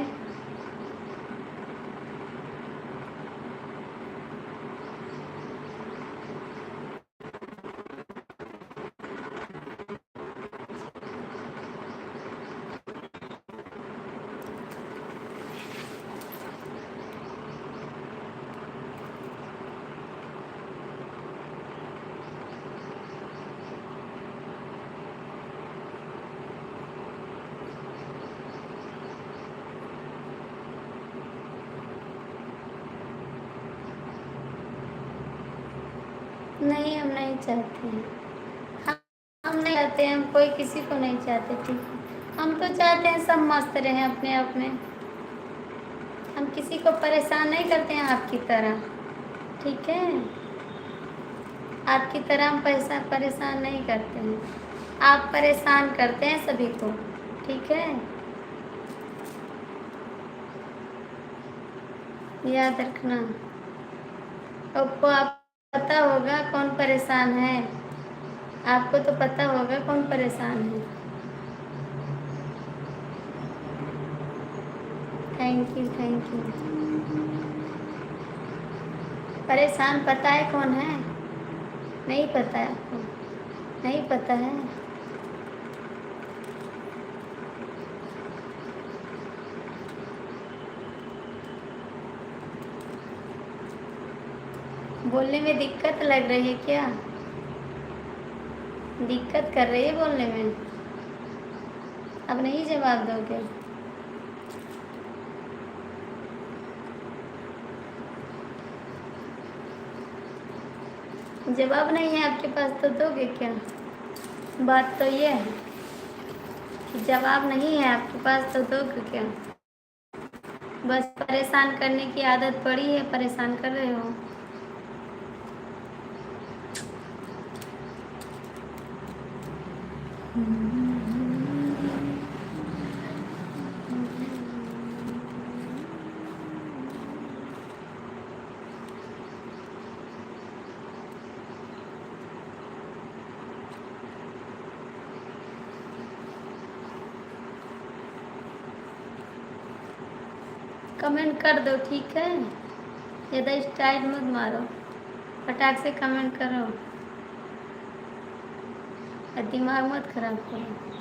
नहीं, हम नहीं चाहते हैं। हम नहीं चाहते, हम कोई किसी को नहीं चाहते, ठीक है? हम तो चाहते हैं सब मस्त रहें अपने आप में। हम किसी को परेशान नहीं करते हैं आपकी तरह, ठीक है? आपकी तरह हम पैसा परेशान नहीं करते हैं। आप परेशान करते हैं सभी को, ठीक है? याद रखना। आपको आप पता होगा कौन परेशान है, आपको तो पता होगा कौन परेशान है। Thank you, thank you. परेशान पता है कौन है? नहीं पता है आपको? नहीं पता है? बोलने में दिक्कत लग रही है क्या? दिक्कत कर रही है बोलने में? अब नहीं जवाब दोगे? जवाब नहीं है आपके पास तो दोगे क्या? बात तो ये है कि जवाब नहीं है आपके पास तो दोगे क्या? बस परेशान करने की आदत पड़ी है, परेशान कर रहे हो। कमेंट कर दो, ठीक है? ज़्यादा स्टाइल मत मारो, फटाक से कमेंट करो और दिमाग मत खराब करो।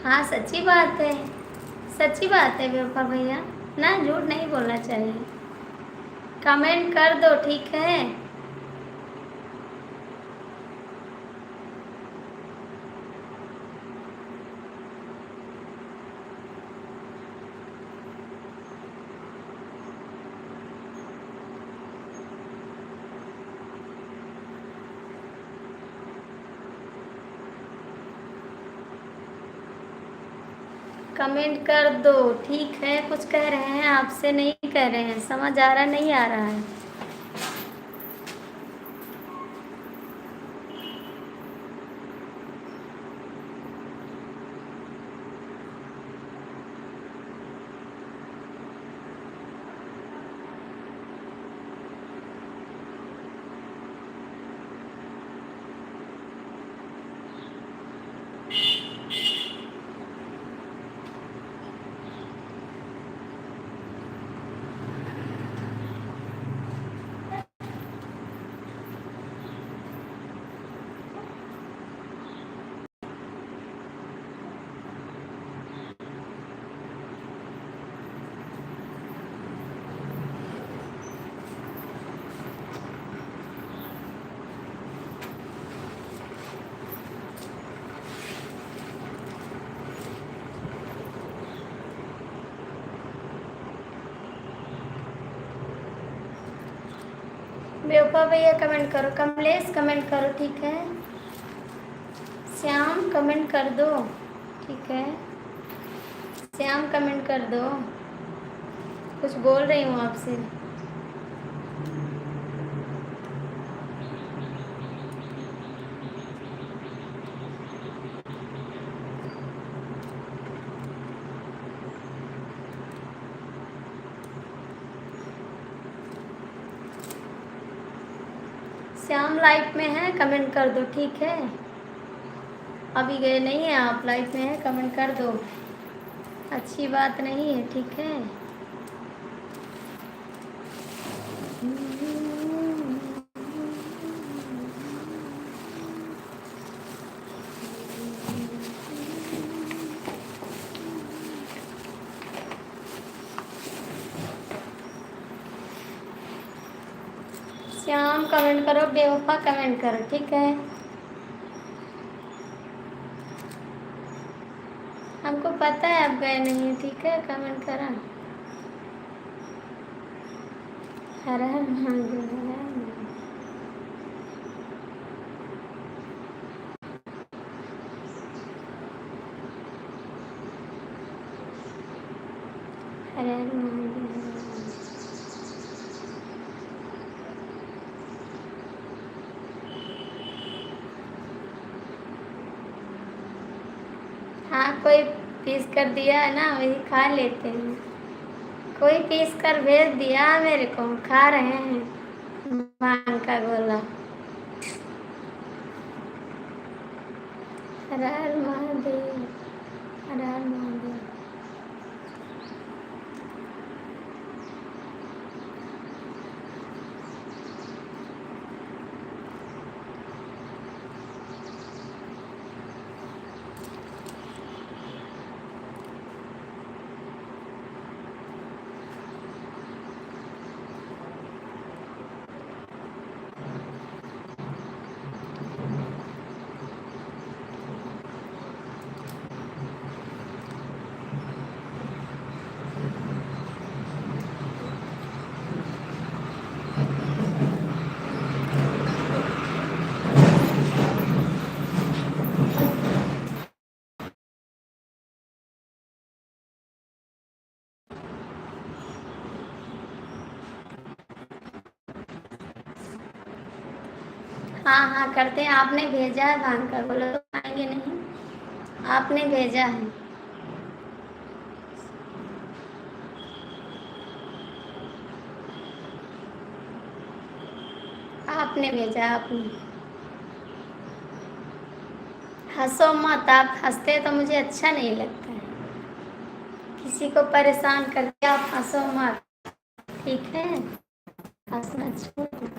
हाँ सच्ची बात है, सच्ची बात है बेवफा भैया, ना झूठ नहीं बोलना चाहिए। कमेंट कर दो, ठीक है? कमेंट कर दो, ठीक है? कुछ कह रहे हैं, आपसे नहीं कह रहे हैं, समझ आ रहा नहीं आ रहा है? बेवफा भैया कमेंट करो, कमलेश कमेंट करो, ठीक है। श्याम कमेंट कर दो, ठीक है। श्याम कमेंट कर दो, कुछ बोल रही हूँ आपसे। श्याम लाइफ में है, कमेंट कर दो, ठीक है। अभी गए नहीं है आप, लाइफ में है, कमेंट कर दो। अच्छी बात नहीं है, ठीक है। श्याम कमेंट करो, बेवफा कमेंट करो, ठीक है। हमको पता है आप गए नहीं हैं, ठीक है, कमेंट करा। हर हर महादेव, हर हर महादेव। हर हर महादेव, हर हर महादेव। हाँ, कोई पीस कर दिया है ना, वही खा लेते हैं। कोई पीस कर भेज दिया मेरे को, खा रहे हैं भांग का गोला। हर हर महादेव, हर हर महादेव। हाँ हाँ करते हैं, आपने भेजा है भांग का गोला, तो खाएंगे नहीं। आपने भेजा है, आपने भेजा, आपने। हंसो मत, आप हंसते तो मुझे अच्छा नहीं लगता है। किसी को परेशान करके आप हंसो मत, ठीक है। हंसना छोड़ दो।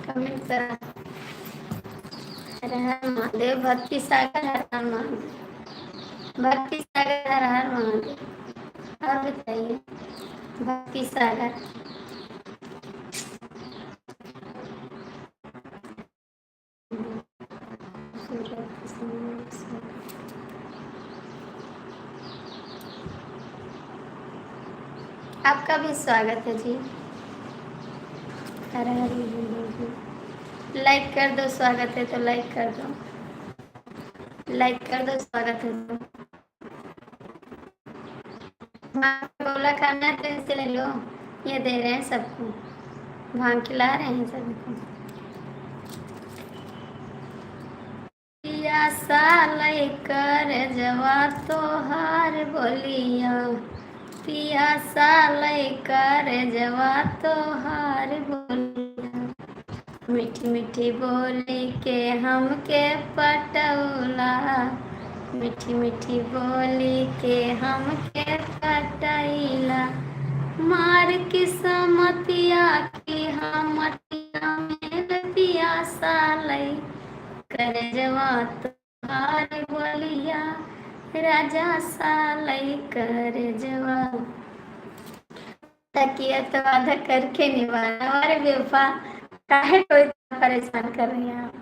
कमेंट करा। हर हर महादेव, भक्ति सागर, हर हर महादेव। भक्ति सागर, हर हर महादेव। और बताइए, भक्ति सागर। आपका भी स्वागत है जी। हर हर महादेव। लाइक कर दो, स्वागत है तो लाइक कर दो, लाइक कर दो, स्वागत है तो। भांग का गोला खाना है तो इससे ले लो, ये दे रहे हैं सबको, भांग खिला रहे हैं सबको। पियासा लेकर जवा तोहार बोलिया, पियासा लेकर जवा तोहार बोलिया। मीठी मीठी बोली के हमके पटौला, मीठी मीठी बोली के हमके पटैला। मार किस्मतिया की हमतिया में पियासा लई कर जवा तोहार बोलिया, राजा सालई कर जवा। तकिया तो आधा करके निभाना। अरे बेवफा, काहे को इतना परेशान कर रही हैं आप।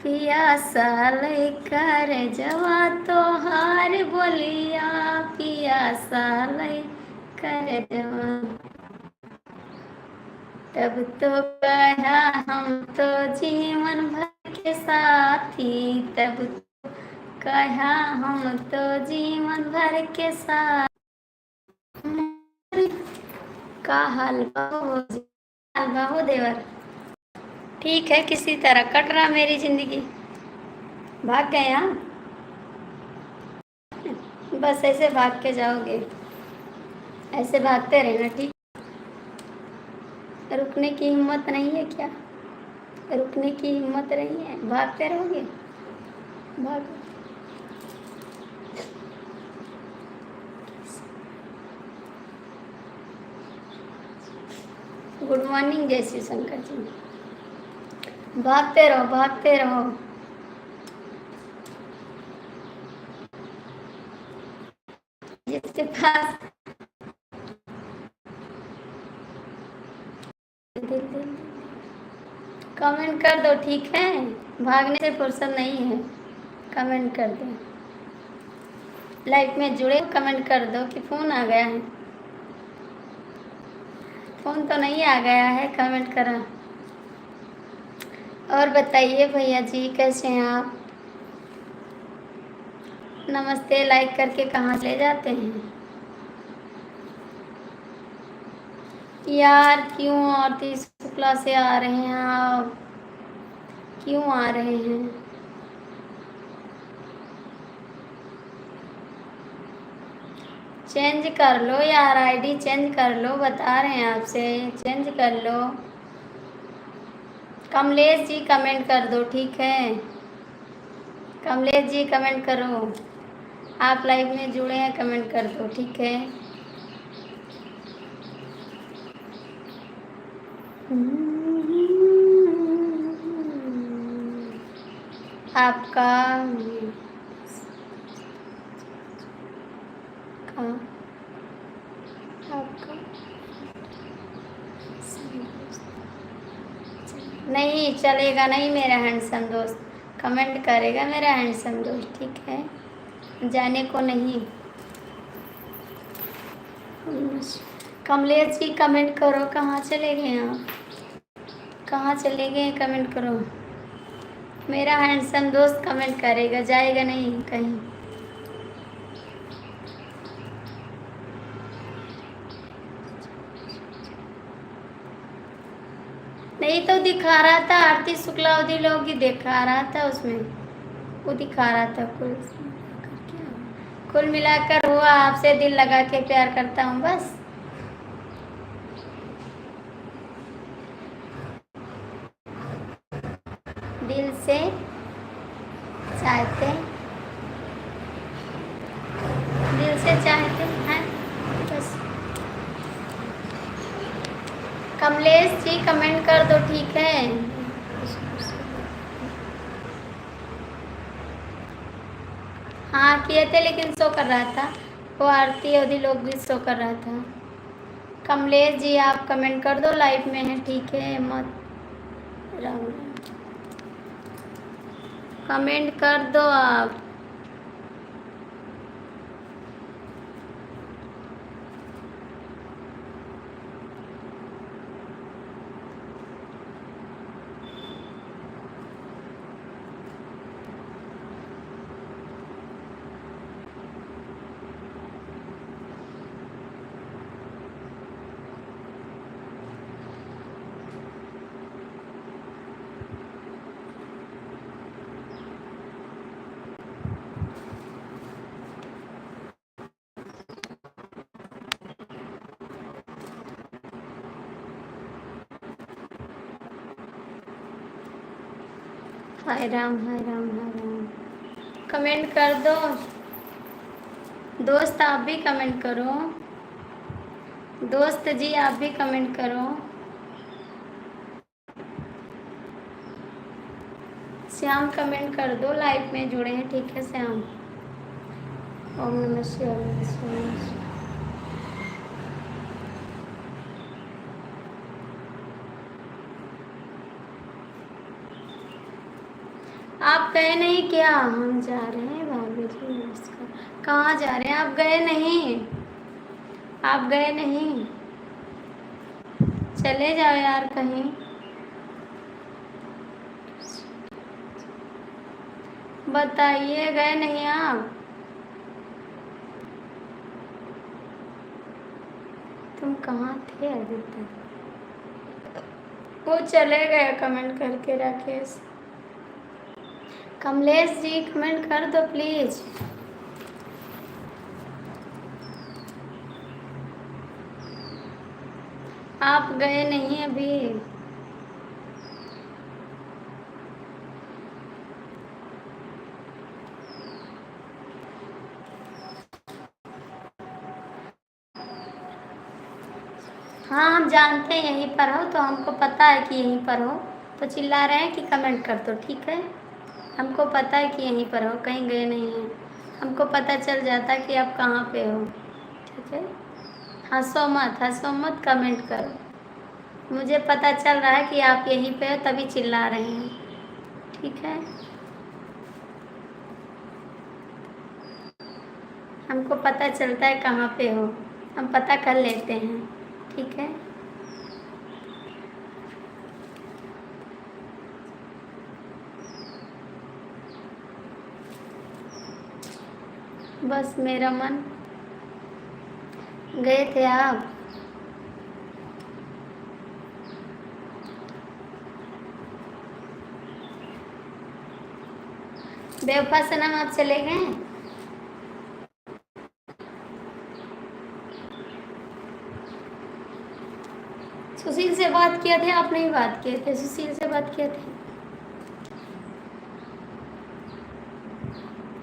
पियासा लेकर जवा तोहार बोलिया, पिया साले कर जवान, तब तो कहा हम तो जीवन भर के साथी, तब तो कहा हम तो जीवन भर के साथ। का हाल बाहो देवर। ठीक है, किसी तरह कट रहा मेरी जिंदगी। भाग गए यहाँ, बस ऐसे भाग के जाओगे, ऐसे भागते रहना। ठीक, रुकने की हिम्मत नहीं है क्या? रुकने की हिम्मत नहीं है, भागते रहोगे। भागो। गुड मॉर्निंग जय श्री शंकर जी। भागते रहो, भागते रहो। जिसके पास कमेंट कर दो, ठीक है? भागने से फुर्सत नहीं है, कमेंट कर दो। लाइव में जुड़े कमेंट कर दो कि फ़ोन आ गया है। फ़ोन तो नहीं आ गया है, कमेंट करा। और बताइए भैया जी, कैसे हैं आप? नमस्ते लाइक करके कहाँ चले जाते हैं यार? क्यों आरती शुक्ला से आ रहे हैं आप? क्यों आ रहे हैं? चेंज कर लो यार, आईडी चेंज कर लो, बता रहे हैं आपसे, चेंज कर लो। कमलेश जी कमेंट कर दो, ठीक है? कमलेश जी कमेंट करो, आप लाइव में जुड़े हैं, कमेंट कर दो, ठीक है? आपका आपका नहीं चलेगा, नहीं मेरा हैंडसम दोस्त कमेंट करेगा, मेरा हैंडसम दोस्त, ठीक है? जाने को नहीं। कमलेश जी कमेंट करो, कहाँ चले गए आप? कहाँ चले गए? कमेंट करो। मेरा हैंडसम दोस्त कमेंट करेगा, जाएगा नहीं कहीं। नहीं तो दिखा रहा था आरती शुक्ला उदी लोग ही दिखा रहा था, उसमें वो दिखा रहा था। कुल मिलाकर हुआ आपसे दिल लगा के प्यार करता हूँ, बस। दिल से चाहते, दिल से चाहते हैं बस। कमलेश जी कमेंट कर दो, ठीक है? हाँ किए थे, लेकिन शो कर रहा था वो, आरती अवधि लोग भी शो कर रहा था। कमलेश जी आप कमेंट कर दो, लाइव में है, ठीक है? मत कमेंट कर दो आप। हाय राम, हाय राम, हाय राम। कमेंट कर दो दोस्त, आप भी कमेंट करो। दोस्त जी आप भी कमेंट करो। श्याम कमेंट कर दो, लाइव में जुड़े हैं, ठीक है श्याम? ओम नमः शिवाय, ओम नमः शिवाय, ओम नमः शिवाय। आप गए नहीं क्या? हम जा रहे हैं भाभी जी, नमस्कार। कहाँ जा रहे हैं आप? गए नहीं? आप गए नहीं? चले जाओ यार कहीं। बताइए, गए नहीं आप? तुम कहाँ थे अभी तक? वो चले गए कमेंट करके। राकेश, कमलेश जी कमेंट कर दो प्लीज। आप गए नहीं अभी? हाँ, हम जानते हैं यहीं पर हो, तो हमको पता है कि यहीं पर हो, तो चिल्ला रहे हैं कि कमेंट कर दो, ठीक है? हमको पता है कि यहीं पर हो, कहीं गए नहीं हैं। हमको पता चल जाता है कि आप कहाँ पे हो, ठीक है? हंसो मत, कमेंट करो। मुझे पता चल रहा है कि आप यहीं पे हो, तभी चिल्ला रहे हैं, ठीक है? हमको पता चलता है कहाँ पे हो, हम पता कर लेते हैं, ठीक है? बस मेरा मन। गए थे आप? बेवफा सनम, आप चले गए? सुशील से बात किए थे? आप नहीं बात किए थे? सुशील से बात किए थे?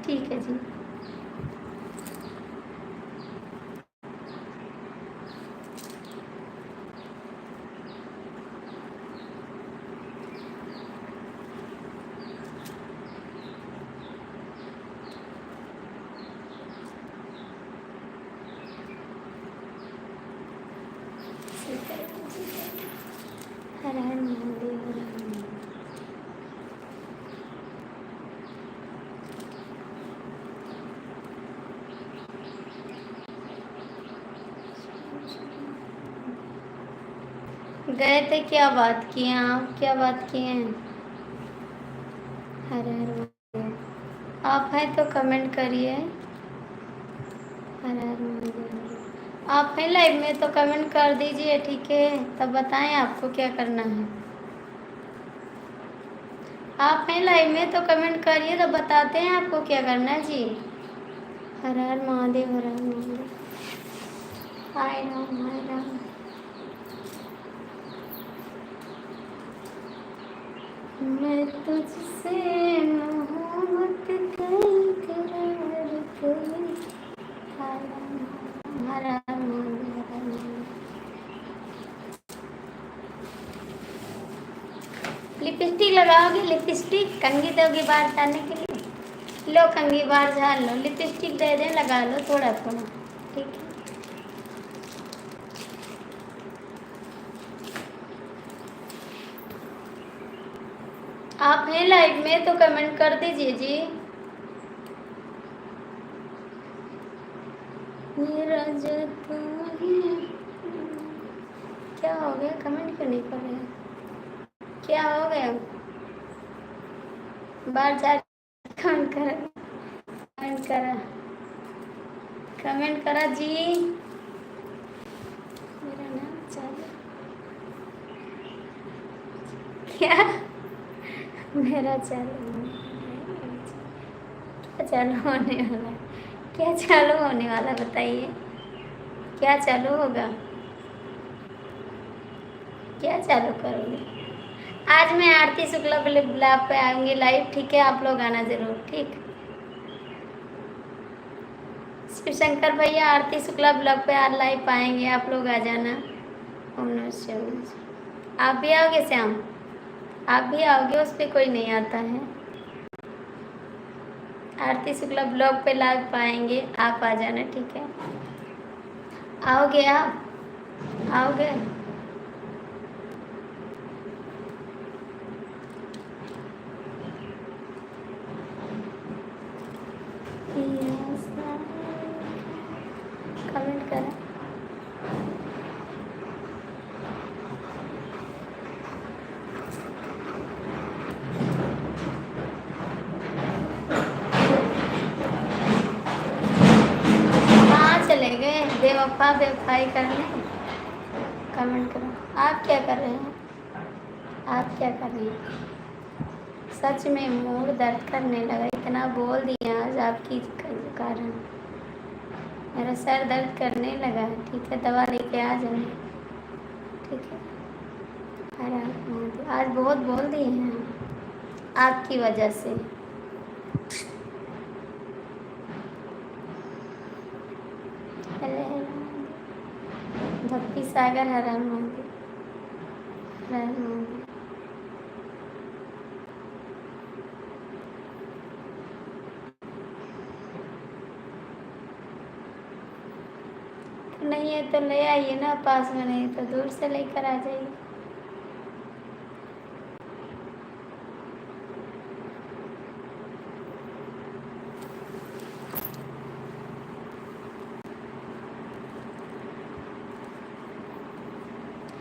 ठीक है जी। हर हर महादेव, हर हर महादेव। गए थे, क्या बात किए आप? क्या बात किए हैं? हर हर महादेव। आप हैं तो कमेंट करिए। हर हर महादेव। आप हैं लाइव में तो कमेंट कर दीजिए, ठीक है? तब बताएं आपको क्या करना है। आप हैं लाइव में तो कमेंट करिए, तो बताते हैं आपको क्या करना है जी। हर हर महादेव, हर हर महादेव। हाय राम, हाय राम। मैं तुझसे मोहब्बत कई करार कई। हाय राम, हर हर महादेव, हर हर महादेव। लिपस्टिक लगाओगे? लिपस्टिक कंघी दोगे बाहर जाने के लिए? लो कंघी बाहर झाड़ लो, लिपस्टिक दे दें, लगा लो थोड़ा थोड़ा, ठीक है? आप हैं लाइव में तो कमेंट कर दीजिए जी। मेरा जो तुम है। क्या हो गया? कमेंट क्यों नहीं कर रहे हैं? क्या हो गया? बाहर जा, कमेंट करा, कमेंट करा, कमेंट करा जी। मेरा नाम चालू क्या? मेरा चालू क्या चालू होने वाला? क्या चालू होने वाला बताइए? क्या चालू होगा? क्या चालू करोगे? आज मैं आरती शुक्ला ब्लॉग पे आऊंगी लाइव, ठीक है? आप लोग आना जरूर, ठीक? शिव शंकर भैया आरती शुक्ला ब्लॉग पे आज लाइव आएंगे, आप लोग आ जाना। ओम नमः शिवाय। आप भी आओगे श्याम? आप भी आओगे? उस पर कोई नहीं आता है। आरती शुक्ला ब्लॉग पे लाइव पाएंगे, आप आ जाना, ठीक है? आओगे आप? आओगे? कमेंट करें। अफवाह बेवफाई करने कमेंट करो। आप क्या कर रहे हैं? आप क्या कर रहे हैं? सच में मूड दर्द करने लगा, इतना बोल दिया आज आपकी कारण। मेरा सर दर्द करने लगा। ठीक है, दवा लेके आ जाए। ठीक है, आज बहुत बोल दिए हैं आपकी वजह से। भक्ति सागर हर हर महादेव, हर हर महादेव। नहीं है तो ले आइए ना, पास में नहीं तो दूर से लेकर आ जाइए।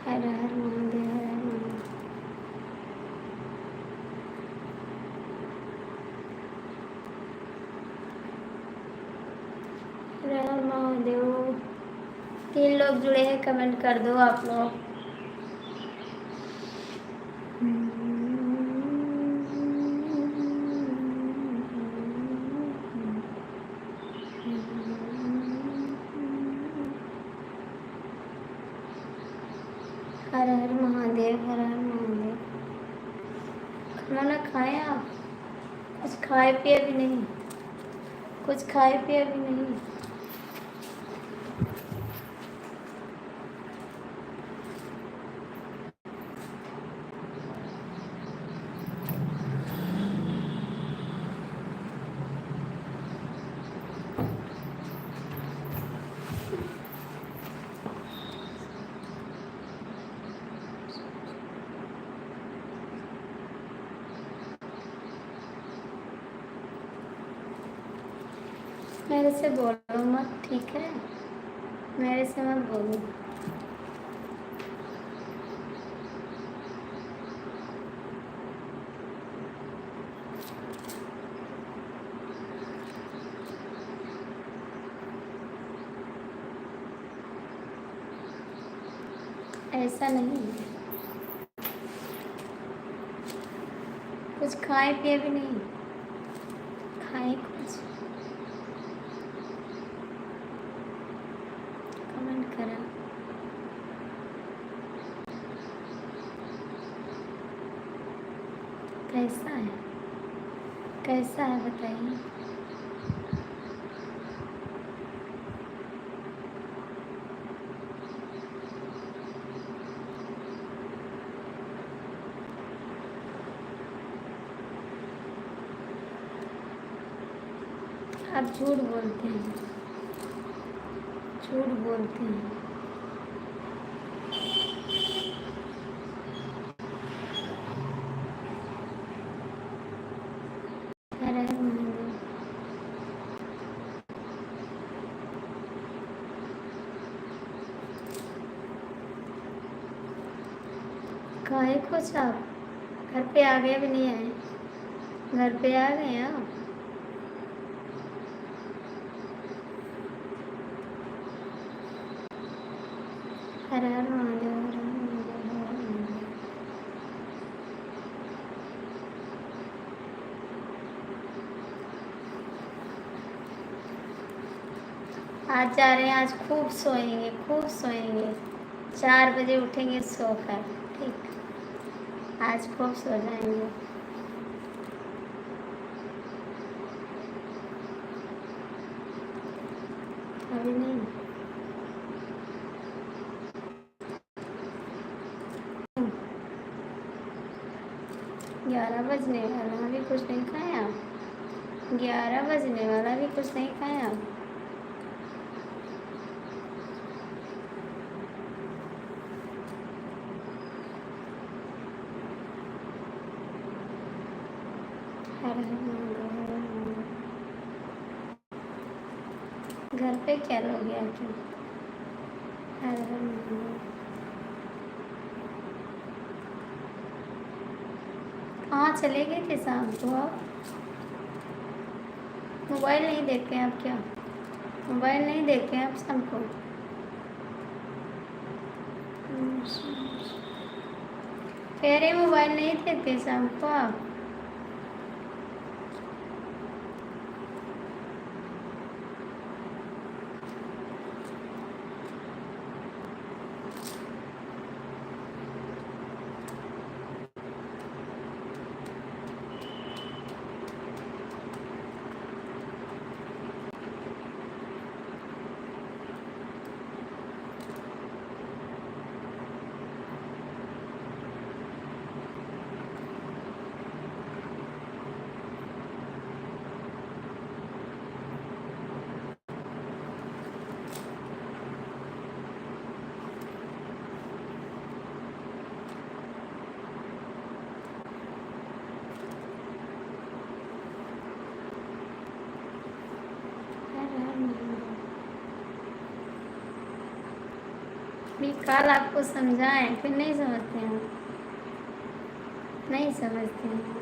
हर हर महादेव, हर हर महादेव। हर हर महादेव। 3 लोग जुड़े हैं, कमेंट कर दो आप लोग। हर हर महादेव, हर हर महादेव। खाना खाए आप? कुछ खाए पिए भी नहीं? कुछ खाए पिए भी नहीं? मेरे से बोलो मत, ठीक है? मेरे से मत बोलो। ऐसा नहीं है। कुछ खाए पिए भी नहीं? खाए कुछ? कमेंट करा। कैसा है? कैसा है बताइए। आप झूठ बोलते हैं, झूठ बोलते हैं। हर हर महादेव। खाए कुछ आप? घर पे आ गए भी नहीं आए? घर पे आ गए आप? हर हर महादेव, हर हर महादेव, हर हर महादेव। आज जा रहे हैं, आज खूब सोएंगे, खूब सोएंगे। 4 बजे उठेंगे सोकर। ठीक, आज खूब सो जाएंगे। अभी नहीं। 11 बजने वाला, अभी कुछ नहीं खाए आप? 11 बजने वाला, अभी कुछ नहीं खाए आप? हर हर महादेव, हर हर महादेव। घर पे क्या लोग हैं आके? हर हर महादेव। कहाँ चले गए थे शाम को आप? मोबाइल नहीं देखते हैं आप क्या? मोबाइल नहीं देखते हैं आप शाम को? तेरे मोबाइल नहीं देते शाम को आप? भी कल आपको समझाएं फिर नहीं समझते हैं, नहीं समझते हैं।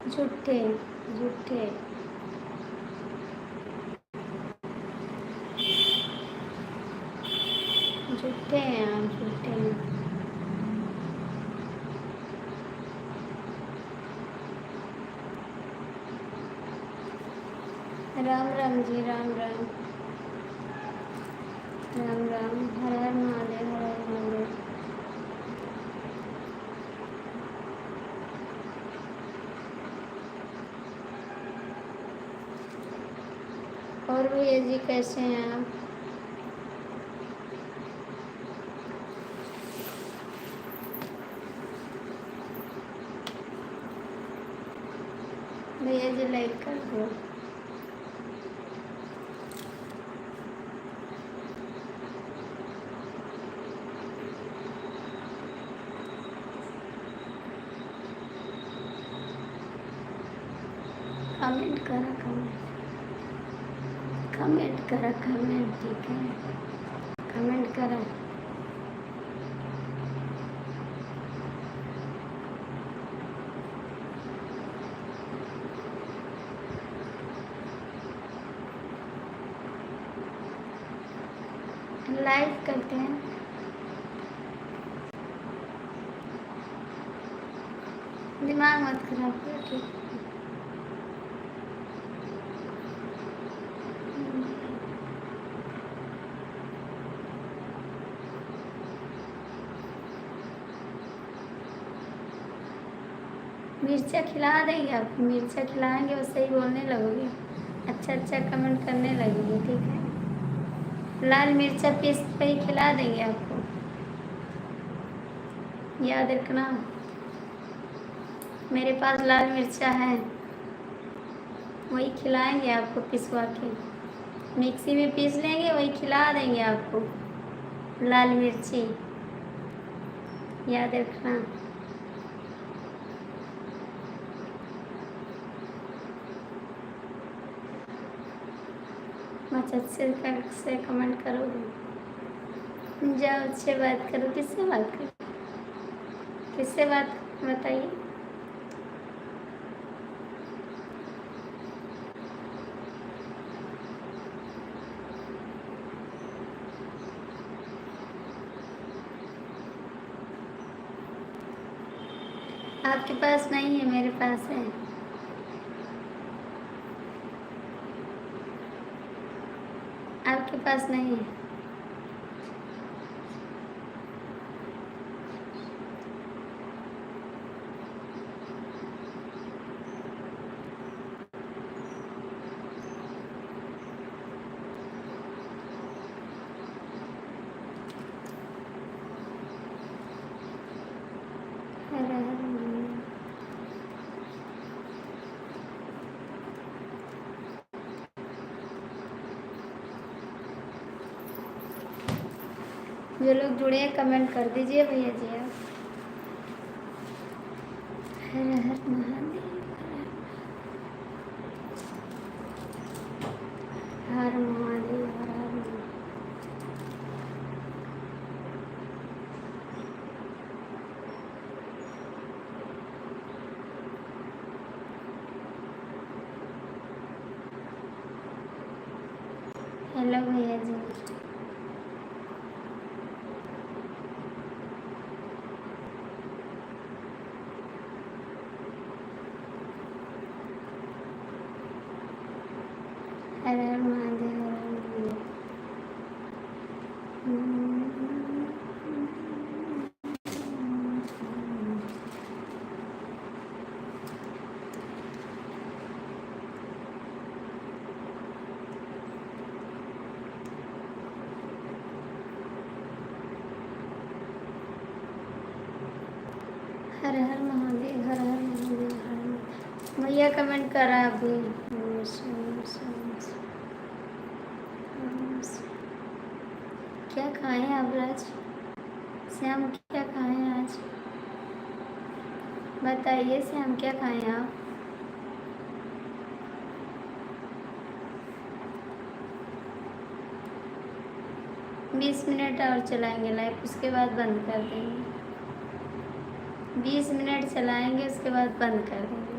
झूठे झूठे झूठे हैं आप, झूठे हैं। राम राम जी, राम राम राम राम। हर हर महादेव, हर हर महादेव। और भैया जी कैसे हैं आप? भैया जी लाइक कर दो। कमेंट करा, कमेंट करा, कमेंट ठीक है, कमेंट करा। लाइव करते हैं। दिमाग मत खराब करो, ठीक है। मिर्चा खिला देंगे आपको, मिर्चा खिलाएंगे और सही बोलने लगोगे, अच्छा अच्छा कमेंट करने लगोगे, ठीक है। लाल मिर्चा पीस पे ही खिला देंगे आपको, याद रखना। मेरे पास लाल मिर्चा है, वही खिलाएंगे आपको पिसवा के। मिक्सी में पीस लेंगे, वही खिला देंगे आपको, लाल मिर्ची, याद रखना। बस अच्छे से कमेंट करोगे। जाओ अच्छे बात करो। किससे बात करो, किससे बात बताइए। आपके पास नहीं है, मेरे पास है। आपके पास नहीं है। जो लोग जुड़े हैं कमेंट कर दीजिए भैया जी आप। हर हर महादेव, हर महादेव, हर हर महादेव। हेलो भैया जी। हर हर महादेव, हर हर महादेव। हर हर महादेव, हर हर महादेव, हर हर महादेव। भैया कमेंट करा अभी। क्या खाए हैं आप आज? श्याम क्या खाए हैं आज? बताइए श्याम क्या खाए हैं आप? बीस मिनट और चलाएंगे लाइव, उसके बाद बंद कर देंगे। 20 मिनट चलाएंगे उसके बाद बंद कर देंगे।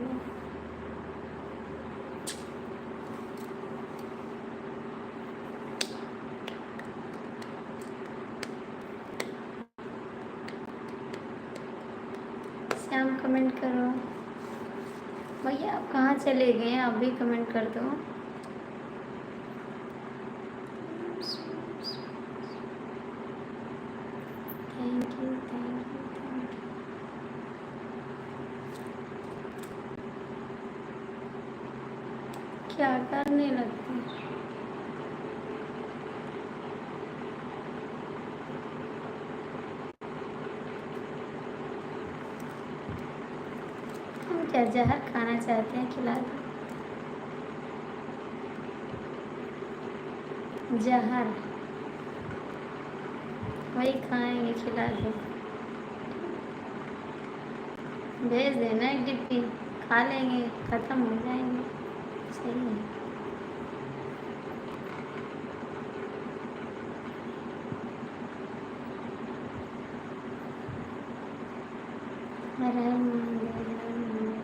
श्याम कमेंट करो। भैया आप कहाँ चले गए? आप भी कमेंट कर दो। Thank you, thank you, thank you. क्या करने लगते हैं? हम क्या जहर खाना चाहते हैं? खिला दो जहर, वही खाएंगे, खिला दो। भेज देना एक डिब्बी, खा लेंगे, ख़त्म हो जाएंगे। सही है। हर हर महादेव, हर हर महादेव।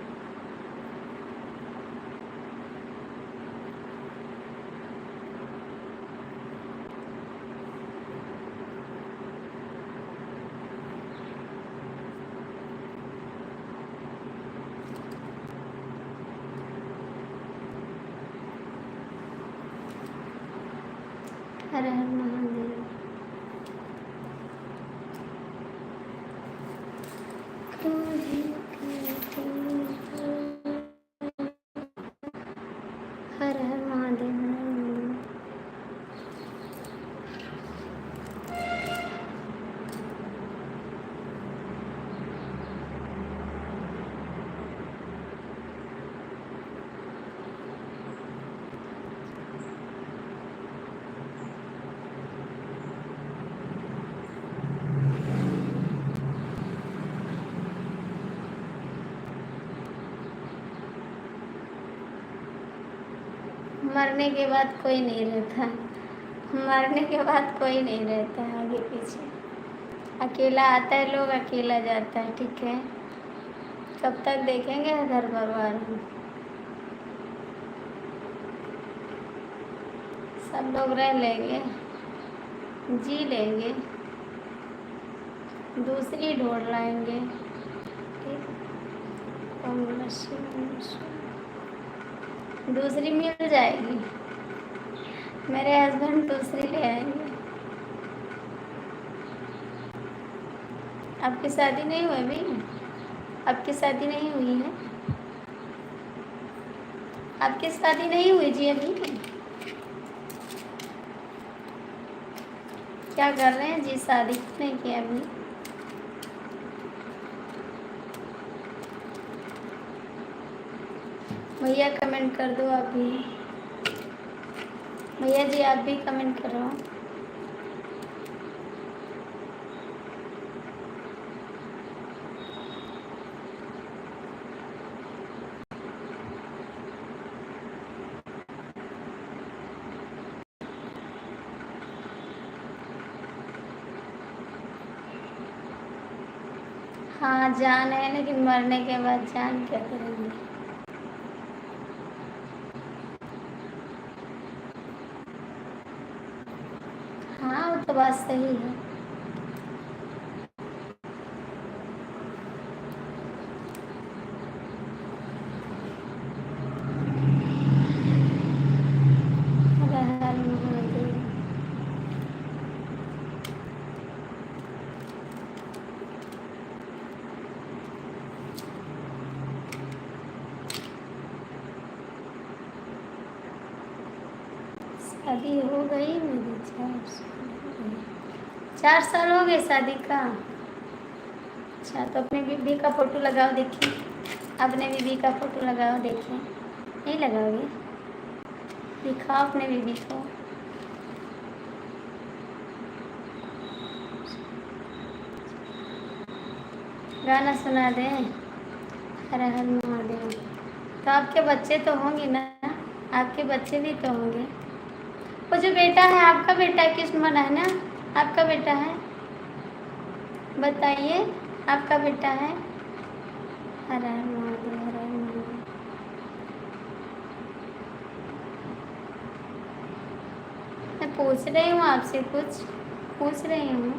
हर हर महादेव। हर हर महादेव, हर हर महादेव। मरने के बाद कोई नहीं रहता, मरने के बाद कोई नहीं रहता है आगे पीछे। अकेला आता है लोग, अकेला जाता है। ठीक है, कब तक देखेंगे घर परिवार में? सब लोग रह लेंगे, जी लेंगे, दूसरी ढूंढ लाएंगे। ठीक, दूसरी मिल जाएगी। मेरे हस्बैंड दूसरी ले आएंगे। आपकी शादी नहीं हुई अभी? आपकी शादी नहीं हुई है? आपकी शादी नहीं हुई जी अभी? क्या कर रहे हैं जी? शादी नहीं की अभी? भैया कमेंट कर दो आप भी। भैया जी आप भी कमेंट करो। हाँ जान है, लेकिन मरने के बाद जान क्या करेंगे। हाँ वो तो बात सही है। हर हर महादेव। शादी हो गई मेरी, 4 साल हो गए। 4 साल हो गए शादी का। अच्छा तो अपने बीबी का फोटो लगाओ देखिए, अपने बीबी का फोटो लगाओ देखिए। नहीं लगाओगे? दिखाओ अपने बीबी को। गाना सुना दें। हर हर महादेव। तो आपके बच्चे तो होंगे ना, आपके बच्चे भी तो होंगे। वो जो बेटा है आपका बेटा किस्म बना है ना, आपका बेटा है, बताइए आपका बेटा है। हर हर महादेव, हर हर महादेव। मैं पूछ रही हूँ आपसे, कुछ पूछ रही हूँ।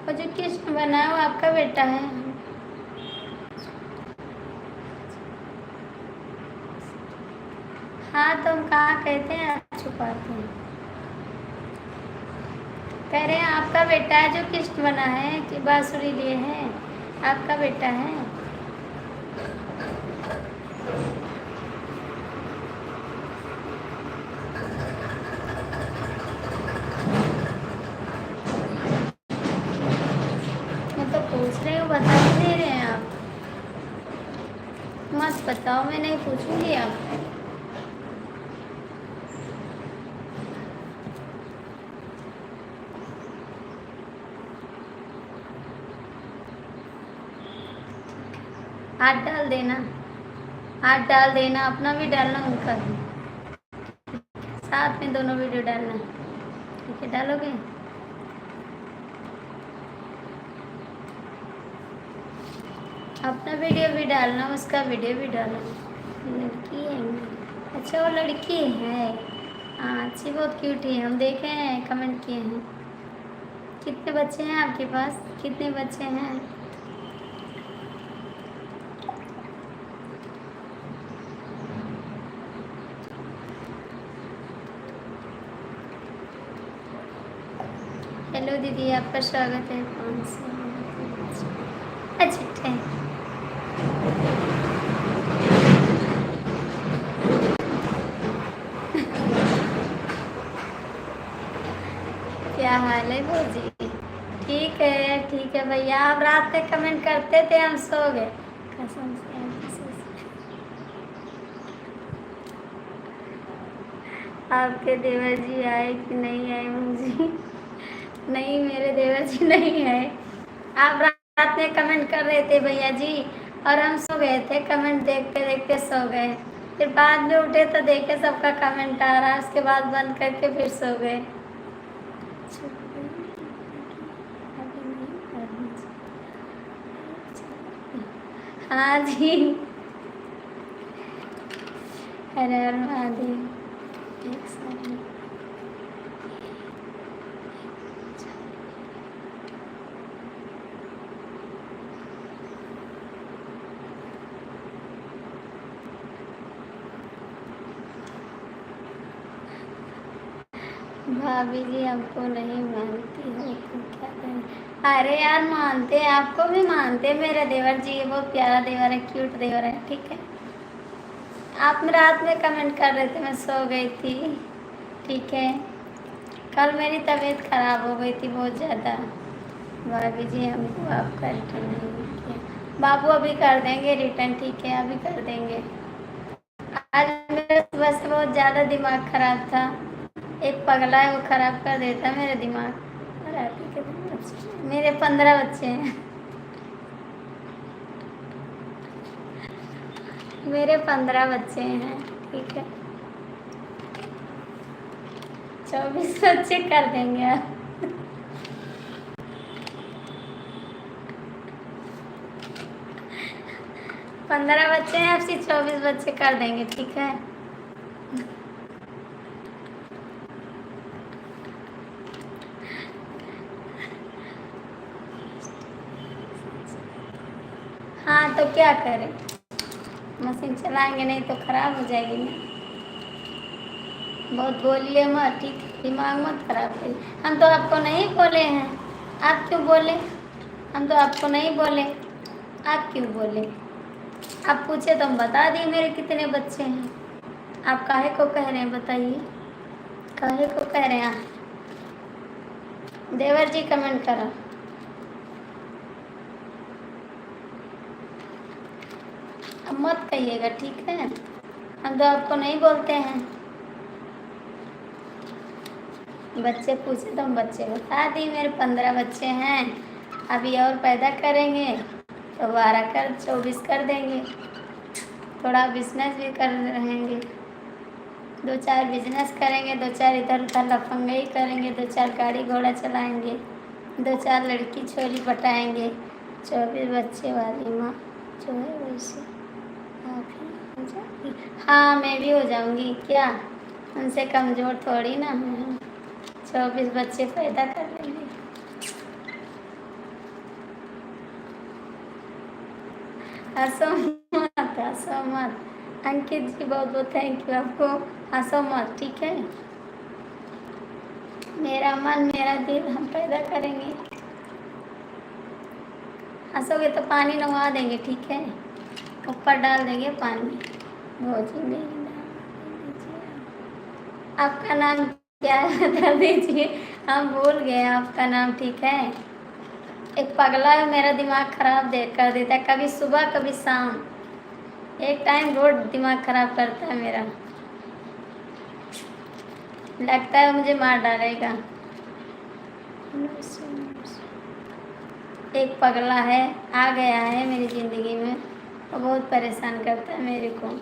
वो जो कृष्ण बना है वो आपका बेटा है। हाँ तो हम कहाँ कहते हैं, आप छुपाते हैं। कह रहे हैं आपका बेटा है जो कृष्ण बना है, कि बांसुरी लिए है, आपका बेटा है। मैं तो पूछ रही हूँ, बता ही नहीं रहे हैं आप। मत बताओ, मैं नहीं पूछूंगी आपसे। हाथ डाल देना, हाथ डाल देना, अपना भी डालना, उनका भी, साथ में दोनों वीडियो डालना। ठीक है, डालोगे? अपना वीडियो भी डालना, उसका वीडियो भी डालना। लड़की है मेरी। अच्छा वो लड़की है। हाँ अच्छी, बहुत क्यूट है, हम देखे हैं, कमेंट किए हैं। कितने बच्चे हैं आपके पास, कितने बच्चे हैं? हेलो दीदी, आपका स्वागत है। कौन से? अच्छा ठीक। क्या हाल है भौजी? ठीक है भैया। आप रात में कमेंट करते थे, हम सो गए कसम से, आपके देवर जी आए कि नहीं आए मुझे? नहीं मेरे देवर जी नहीं है। आप रात में कमेंट कर रहे थे भैया जी, और हम सो गए थे, कमेंट देखते देखते सो गए। फिर बाद में उठे तो देखे सबका कमेंट आ रहा, उसके बाद बंद करके फिर सो गए। हाँ जी। हर हर महादेव। एक सेकंड। भाभी जी हमको नहीं मानती हो तो क्या करें? अरे यार मानते हैं, आपको भी मानते हैं। मेरा देवर जी है, बहुत प्यारा देवर है, क्यूट देवर है। ठीक है, आप रात में कमेंट कर रहे थे, मैं सो गई थी। ठीक है, कल मेरी तबीयत खराब हो गई थी बहुत ज़्यादा। भाभी जी हमको आपका रिटर्न नहीं किया। बाबू अभी कर देंगे रिटर्न, ठीक है अभी कर देंगे। आज मेरे सुबह से बहुत ज़्यादा दिमाग खराब था। एक पगला है, वो खराब कर देता है मेरा दिमाग। और आप ही कितने बच्चे? मेरे 15 बच्चे हैं। मेरे 15 बच्चे हैं। ठीक है, 24 बच्चे कर देंगे आप। 15 बच्चे हैं, आपसे 24 बच्चे कर देंगे, ठीक है। हाँ तो क्या करें, मशीन चलाएंगे नहीं तो खराब हो जाएगी ना। बहुत बोलिए मत, ठीक है, दिमाग मत खराब करिए। हम तो आपको नहीं बोले हैं, आप क्यों बोले? हम तो आपको नहीं बोले, आप क्यों बोले? आप पूछे तो हम बता दिए मेरे कितने बच्चे हैं। आप काहे को कह रहे हैं, बताइए, काहे को कह रहे हैं आप? देवर जी कमेंट करा। अब मत कहिएगा, ठीक है, हम तो आपको नहीं बोलते हैं। बच्चे पूछे तो हम बच्चे बता दिए, मेरे 15 बच्चे हैं। अभी और पैदा करेंगे तो 12 कर 24 कर देंगे। थोड़ा बिजनेस भी कर रहेंगे, 2-4 बिजनेस करेंगे, 2-4 इधर उधर लफंगई करेंगे, 2-4 गाड़ी घोड़ा चलाएंगे, 2-4 लड़की छोरी पटाएंगे। 24 बच्चे वाली माँ जो है वैसे आप ही हो जाएगी। हाँ मैं भी हो जाऊंगी क्या, उनसे कमज़ोर थोड़ी ना हूँ। 24 बच्चे पैदा कर लेंगे। हंसो मत, हंसो मत अंकित जी, बहुत बहुत थैंक यू आपको। हंसो मत, ठीक है। मेरा मन मेरा दिल, हम पैदा करेंगे। हंसोगे तो पानी नवा देंगे, ठीक है, ऊपर डाल देंगे पानी। भोजी मेरी नाम दीजिए। आपका नाम क्या है बता दीजिए, हम भूल गए आपका नाम, ठीक है। एक पगला है, मेरा दिमाग खराब कर देता है, कभी सुबह कभी शाम, एक टाइम रोज दिमाग खराब करता है मेरा। लगता है मुझे मार डालेगा। एक पगला है, आ गया है मेरी ज़िंदगी में, वो बहुत परेशान करता है मेरे को।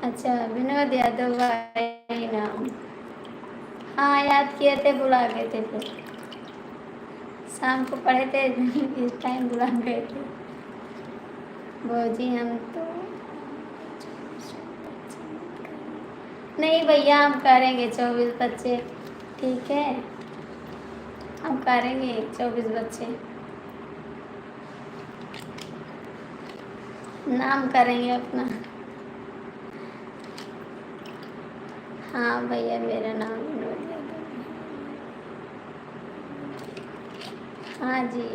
अच्छा, विनोद यादव भाई नाम, हाँ याद किए थे, बुला गए थे, फिर शाम को पढ़े थे इस टाइम बुला गए थे। भौजी हम तो नहीं भैया, हम करेंगे 24 बच्चे, ठीक है, हम करेंगे 24 बच्चे। नाम करेंगे अपना। हाँ भैया, मेरा नाम विनोद यादव है। हाँ जी।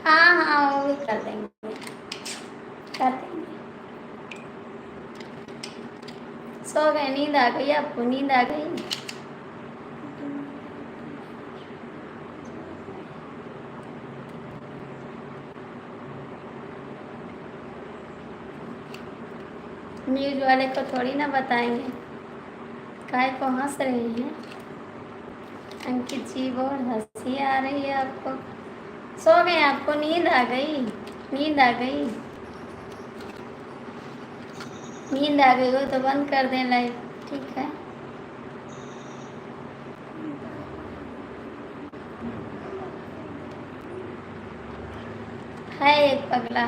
हाँ हाँ, वो भी कर देंगे, कर देंगे। सो गए, नींद आ गई आपको, नींद आ गई? न्यूज़ वाले को थोड़ी ना बताएंगे, काहे को हंस रहे हैं अंकित जी, बहुत हंसी आ रही है आपको। सो गए, आपको नींद आ गई? नींद आ गई? नींद आ गई हो तो बंद कर दें लाइव, ठीक है। है एक पगला,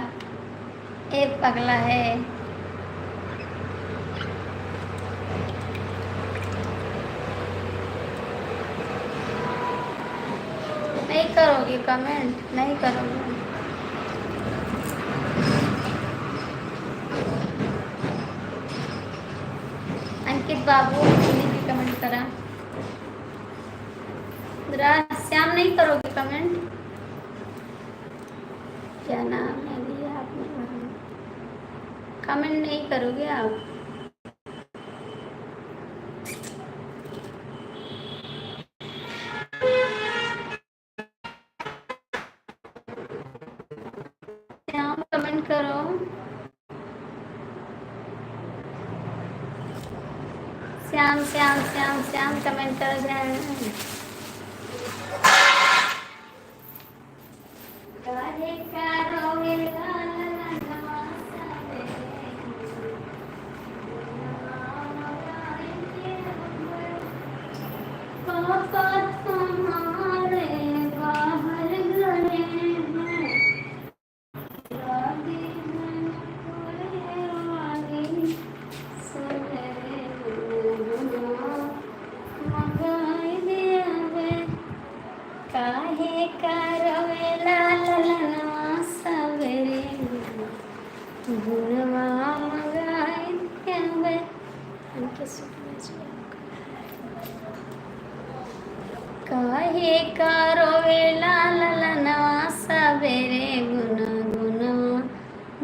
एक पगला है। नहीं करोगे कमेंट, नहीं करोगे? अंकित बाबू ने भी कमेंट करा। श्याम, नहीं करोगे कमेंट? क्या नाम है भैया आपने, कमेंट नहीं करोगे आप? श्याम कमेंट करो, श्याम श्याम श्याम श्याम कमेंट कर जाए। काहे का रोवेला ललनवा सवेरे, पापा तुम्हारे बाहर गए हैं, राधी में कोई वाली सवेरे गुना मंगाई दिया वे। काहे का रोवेला ललनवा सवेरे, गुनवा मंगाई दिया वे। उनके सुपने से काहे का रोवेला ललनवा सवेरे, गुना गुनवा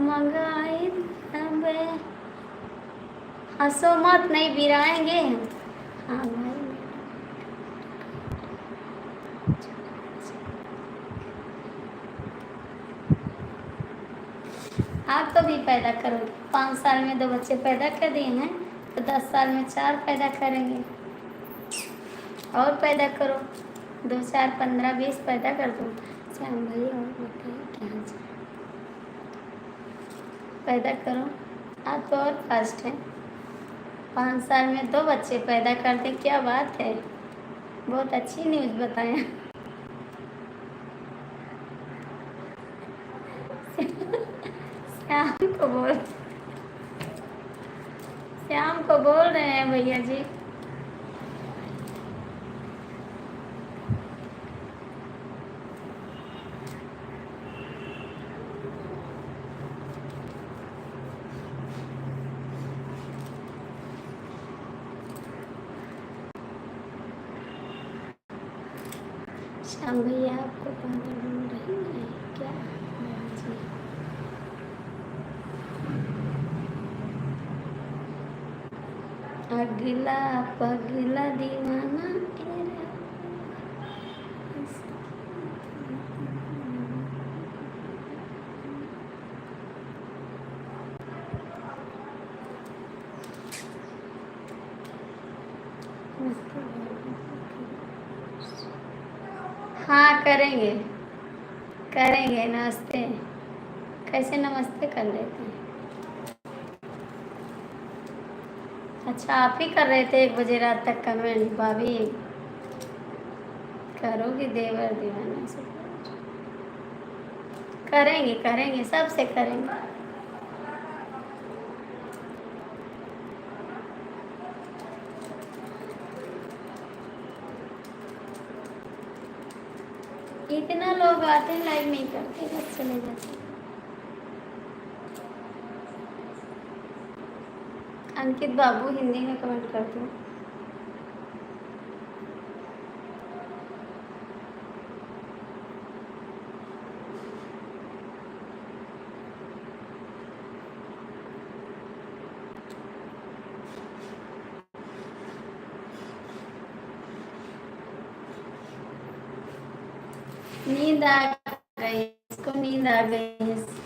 मंगाई दिया वे। हंसो मत, नहीं बिराएंगे। हाँ भाई, आप तो भी पैदा करोगे। 5 साल में 2 बच्चे पैदा कर दिए हैं, तो 10 साल में 4 पैदा करेंगे। और पैदा करो, 2 4 15 20 पैदा कर दो। श्याम भाई और बताइए क्या हाल चाल? पैदा करो, आप तो और फास्ट हैं। 5 साल में 2 बच्चे पैदा कर दें, क्या बात है। बहुत अच्छी न्यूज़ बताएं। श्याम को बोल रहे हैं भैया जी। श्याम भैया आपको पागल ढूंढ रही है क्या? जी, अगला पगला दीवाना तेरा। हाँ करेंगे करेंगे। नमस्ते, कैसे नमस्ते कर लेते हैं? अच्छा, आप ही कर रहे थे 1 बजे रात तक कमेंट। भाभी करोगी देवर दीवाना से? करेंगे करेंगे, सबसे करेंगे। इतना लोग आते हैं, लाइक नहीं करते, बस चले जाते हैं। अंकित बाबू हिंदी में कमेंट कर दो। नींद आ गई, इसको नींद आ गई है।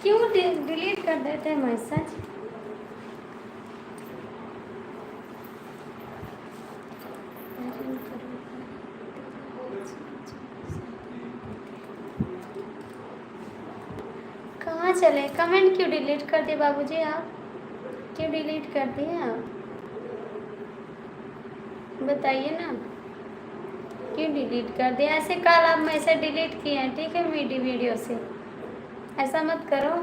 क्यों डिलीट कर देते हैं मैसेज? कहाँ चले? कमेंट क्यों डिलीट कर दिए बाबूजी? आप क्यों डिलीट कर दिए? आप बताइए ना। क्यों डिलीट कर दिया? ऐसे कल आप मैसेज डिलीट किए हैं, ठीक है, वीडियो से। ऐसा मत करो,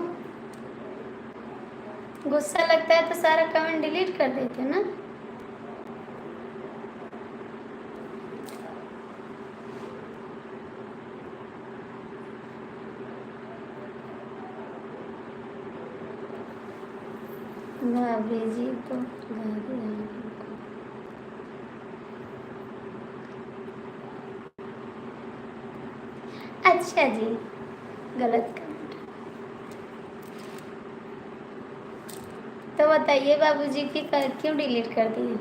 गुस्सा लगता है तो सारा कमेंट डिलीट कर देते ना। भाभी जी तो गाली आ रही। अच्छा जी, गलत कमेंट। तो बताइए बाबूजी की क्यों डिलीट कर दिए?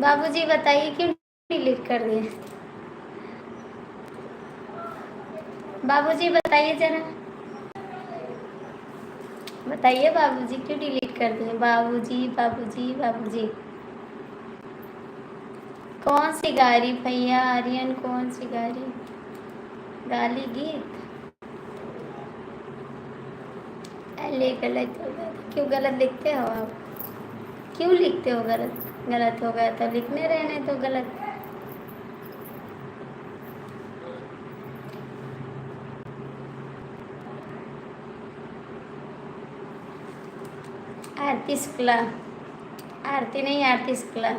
बाबूजी बताइए क्यों डिलीट कर दिए? बाबूजी बताइए जरा, बताइए बाबूजी क्यों डिलीट कर दिए? बाबूजी बाबूजी बाबूजी। कौन सी गाली भैया आर्यन, कौन सी गाली? गाली गीत? अरे गलत हो गया, क्यों गलत लिखते हो आप? क्यों लिखते हो गलत? गलत हो गया तो लिखने रहने तो गलत। आरती शुक्ला, आरती नहीं, आरती शुक्ला।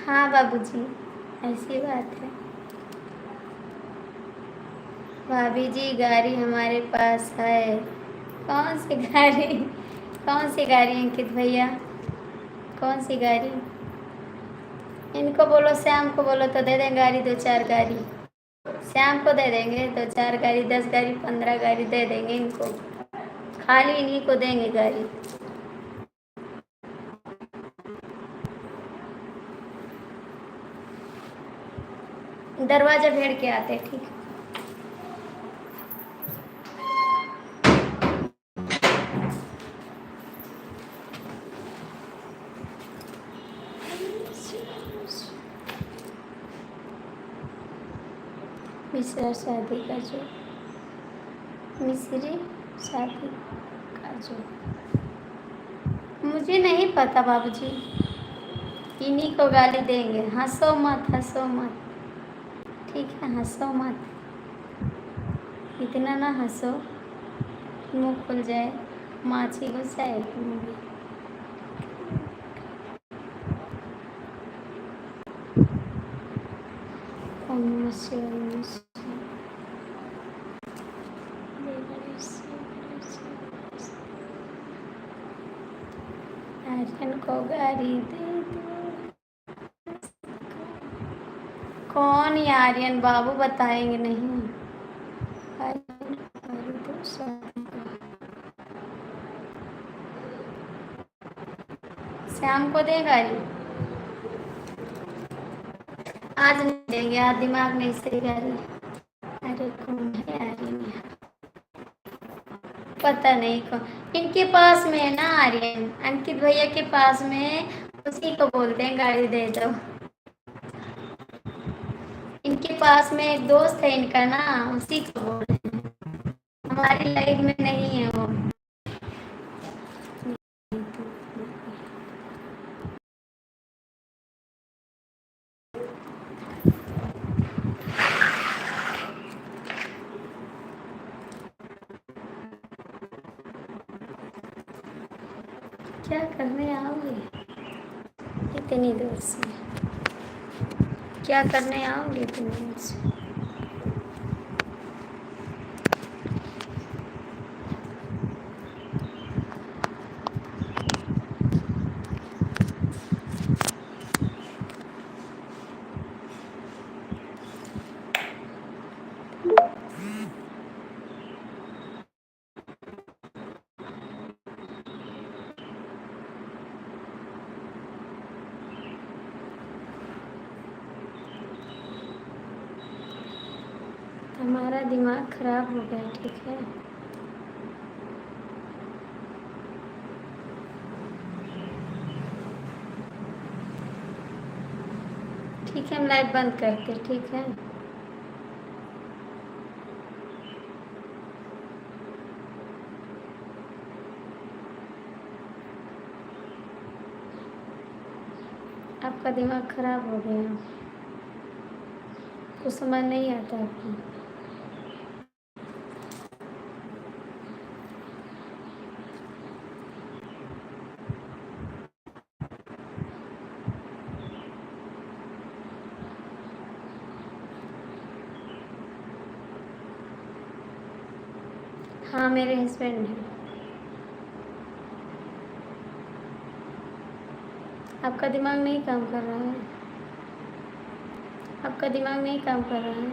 हाँ बाबूजी, ऐसी बात है। भाभी जी गाड़ी हमारे पास है। कौन सी गाड़ी? कौन सी गाड़ी अंकित भैया? कौन सी गाड़ी? इनको बोलो, श्याम को बोलो तो दे दें गाड़ी, 2-4 गाड़ी। श्याम को दे देंगे 2-4 गाड़ी, 10 गाड़ी 15 गाड़ी दे देंगे इनको, खाली इन्हीं को देंगे गाड़ी। दरवाजा भेड़ के आते, ठीक है। मिश्रा शादी का जो, मिश्री शादी का जो, मुझे नहीं पता बाबूजी, इन्हीं को गाली देंगे। हंसो मत, हंसो मत, ठीक है, हंसो मत, इतना ना हंसो, मुंह खुल जाए, माछी घुस जाएगी मुंह में। ओम नमः शिवाय, ओम नमः शिवाय। आर्यन को गाली दे दो। कौन ये आर्यन बाबू? बताएंगे नहीं। आर्यन गाली दो शादी का। श्याम को दें गाली? आज नहीं देंगे, आज दिमाग नहीं सही गाली। अरे कौन है आर्यन? पता नहीं कौन, इनके पास में है ना आर्यन, अंकित भैया के पास में, उसी को बोलते हैं गाड़ी दे दो। इनके पास में एक दोस्त है इनका ना, उसी को बोल रहे हैं, हमारी लाइफ में नहीं है वो। क्या करने आओगे इतनी दूर से? क्या करने आओगे इतनी दूर से? हमारा दिमाग खराब हो गया, ठीक है। ठीक है, हम लाइव बंद करते, ठीक है। आपका दिमाग खराब हो गया, कुछ समझ नहीं आता आपको। हाँ, मेरे हस्बैंड हैं। आपका दिमाग नहीं काम कर रहा है, आपका दिमाग नहीं काम कर रहा है।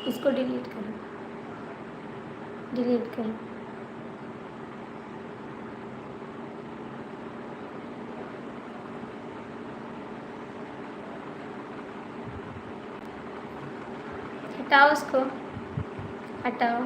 इसको डिलीट करो, डिलीट करो। हटाओ उसको, हटाओ।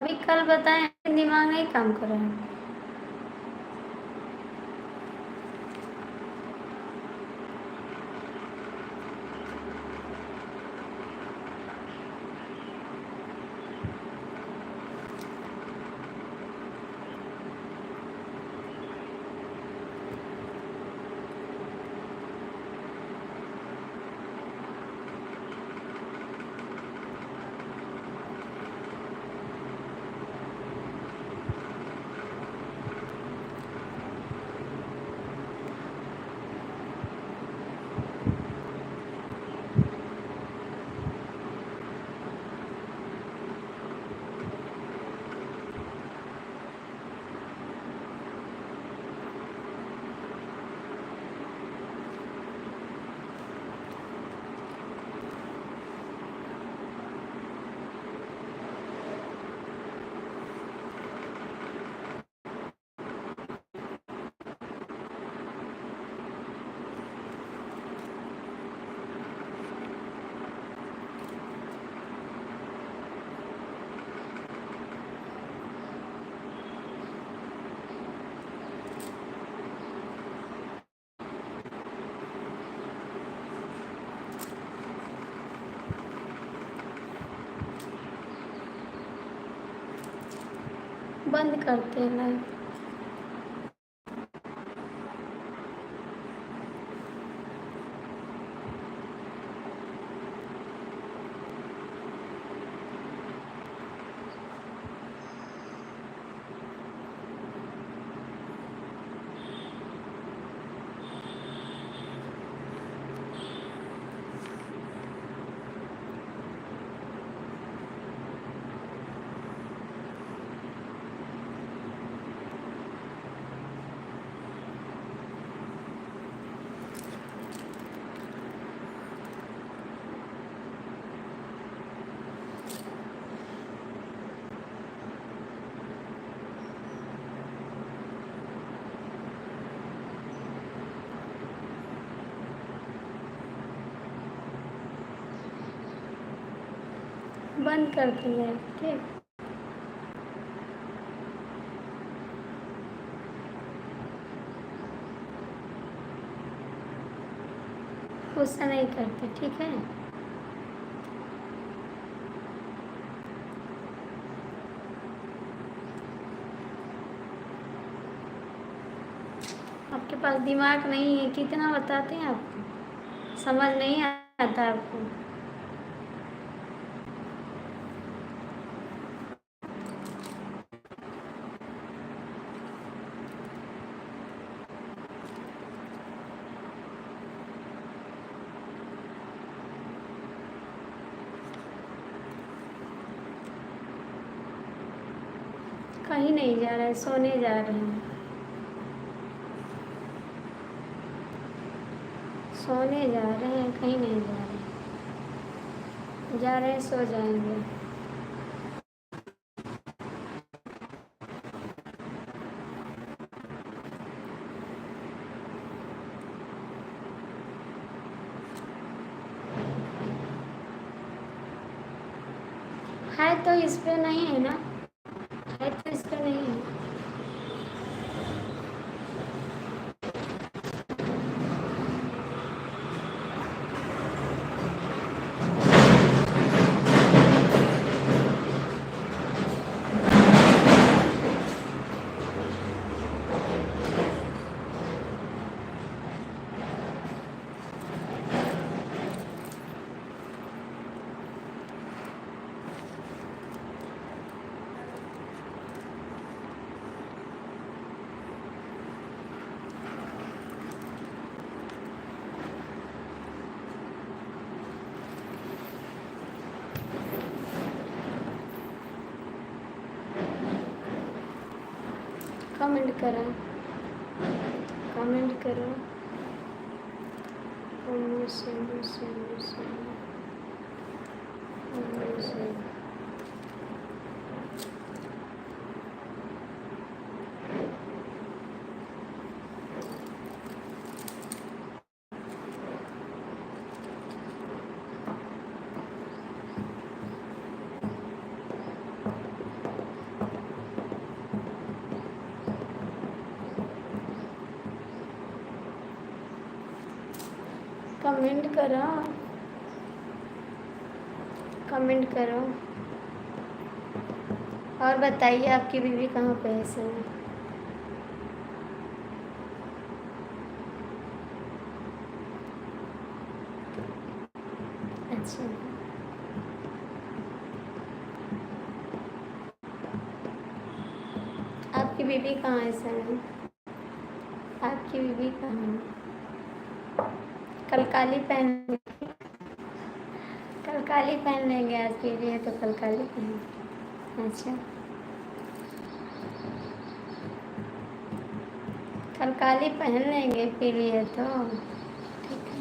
अभी कल बताएं, दिमाग नहीं काम कर रहा है। बंद करते हैं लाइव। बंद करते हैं लाइव, ठीक। गुस्सा नहीं करते, ठीक है। आपके पास दिमाग नहीं है, कितना बताते हैं आपको, समझ नहीं आता आपको। कहीं नहीं जा रहे, सोने जा रहे हैं, सोने जा रहे हैं, कहीं नहीं जा रहे, जा रहे हैं, सो जाएंगे। है तो इस पे नहीं है ना, है तो इस पे नहीं है। कमेंट करो, कमेंट करो। कमेंट करो, कमेंट करो और बताइए आपकी बीवी कहाँ पे है सर? अच्छा, आपकी बीवी कहाँ है सर? आपकी बीवी कहाँ है? कल काली पहन, कल काली पहन लेंगे, आज पीली है तो कल काली पहन। अच्छा, कल काली पहन लेंगे, पीली है तो ठीक है।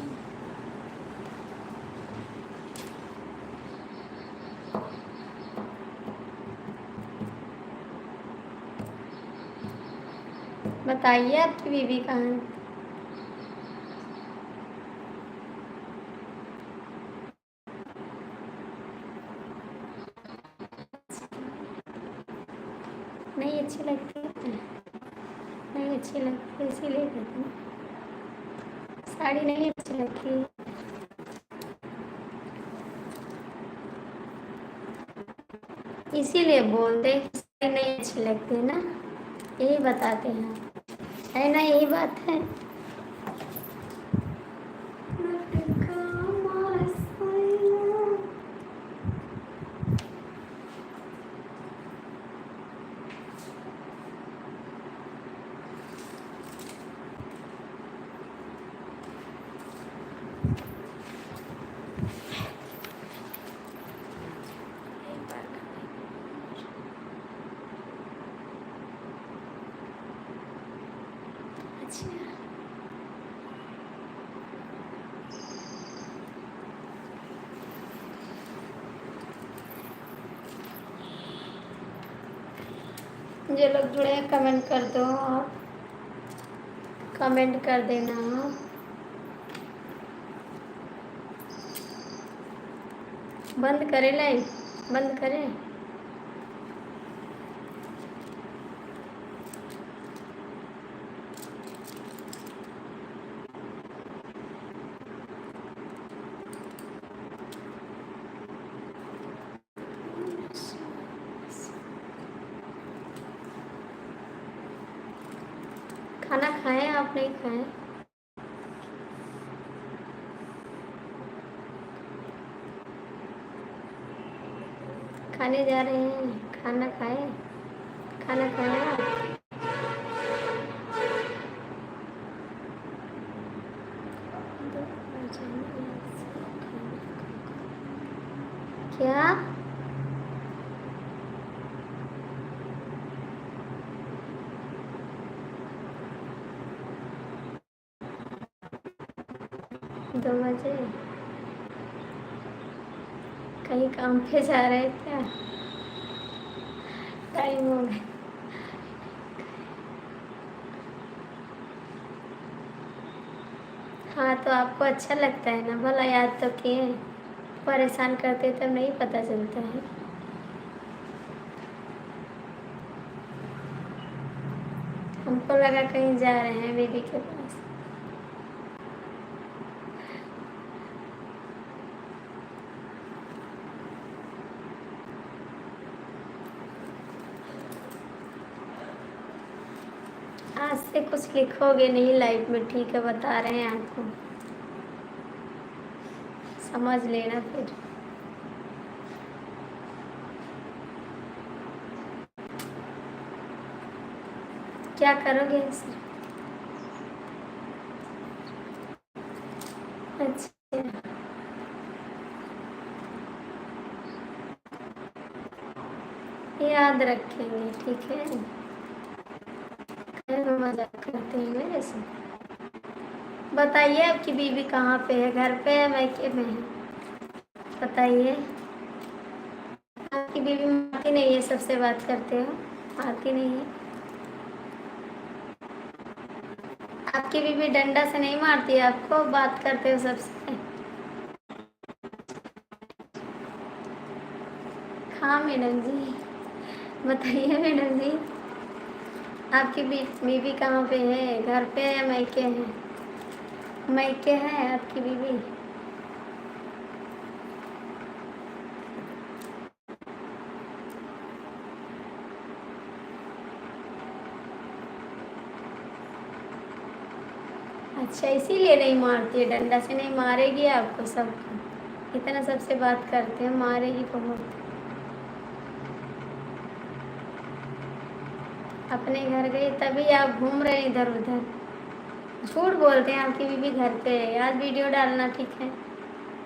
बताइए आपकी बीवी कहाँ है? नहीं अच्छी लगती है, नहीं अच्छी लगती, इसीलिए कहती हूँ साड़ी नहीं अच्छी लगती। इसीलिए बोलते हैं कि साड़ी नहीं अच्छी लगती है ना, यही बताते हैं, है ना, यही बात है। जो लोग जुड़े हैं कमेंट कर दो, आप कमेंट कर देना। बंद करें लाइव, बंद करें। खाना खाएं, आप नहीं खाएं? खाने जा रहे हैं, खाना खाएं, खाना खाएं आप? क्या 2 बजे कहीं काम पे जा रहे क्या? टाइम हो गया। हाँ तो आपको अच्छा लगता है ना, भला याद तो किए। परेशान करते तब नहीं पता चलता है। हमको लगा कहीं जा रहे हैं बीबी के पास। आज से कुछ लिखोगे नहीं लाइफ में, ठीक है, बता रहे हैं आपको, समझ लेना फिर। क्या करोगे इसे? अच्छा, याद रखेंगे, ठीक है। क्या मजाक करते हैं मेरे से? बताइए आपकी बीवी कहाँ पे है, घर पे है मैके में है? बताइए। आपकी बीवी मारती नहीं है, सबसे बात करते हो, मारती नहीं है? आपकी बीवी डंडा से नहीं मारती है आपको, बात करते हो सबसे? हाँ मैडम जी, बताइए मैडम जी। आपकी बीवी कहाँ पे है, घर पे है या मैके है? मैके है आपकी बीवी? अच्छा, इसीलिए नहीं मारती है, डंडा से नहीं मारेगी आपको, सबको इतना सबसे बात करते हैं, मारेगी बहुत। अपने घर गए तभी आप घूम रहे हैं इधर उधर, झूठ बोलते हैं। आपकी बीवी घर पे है, आज वीडियो डालना, ठीक है?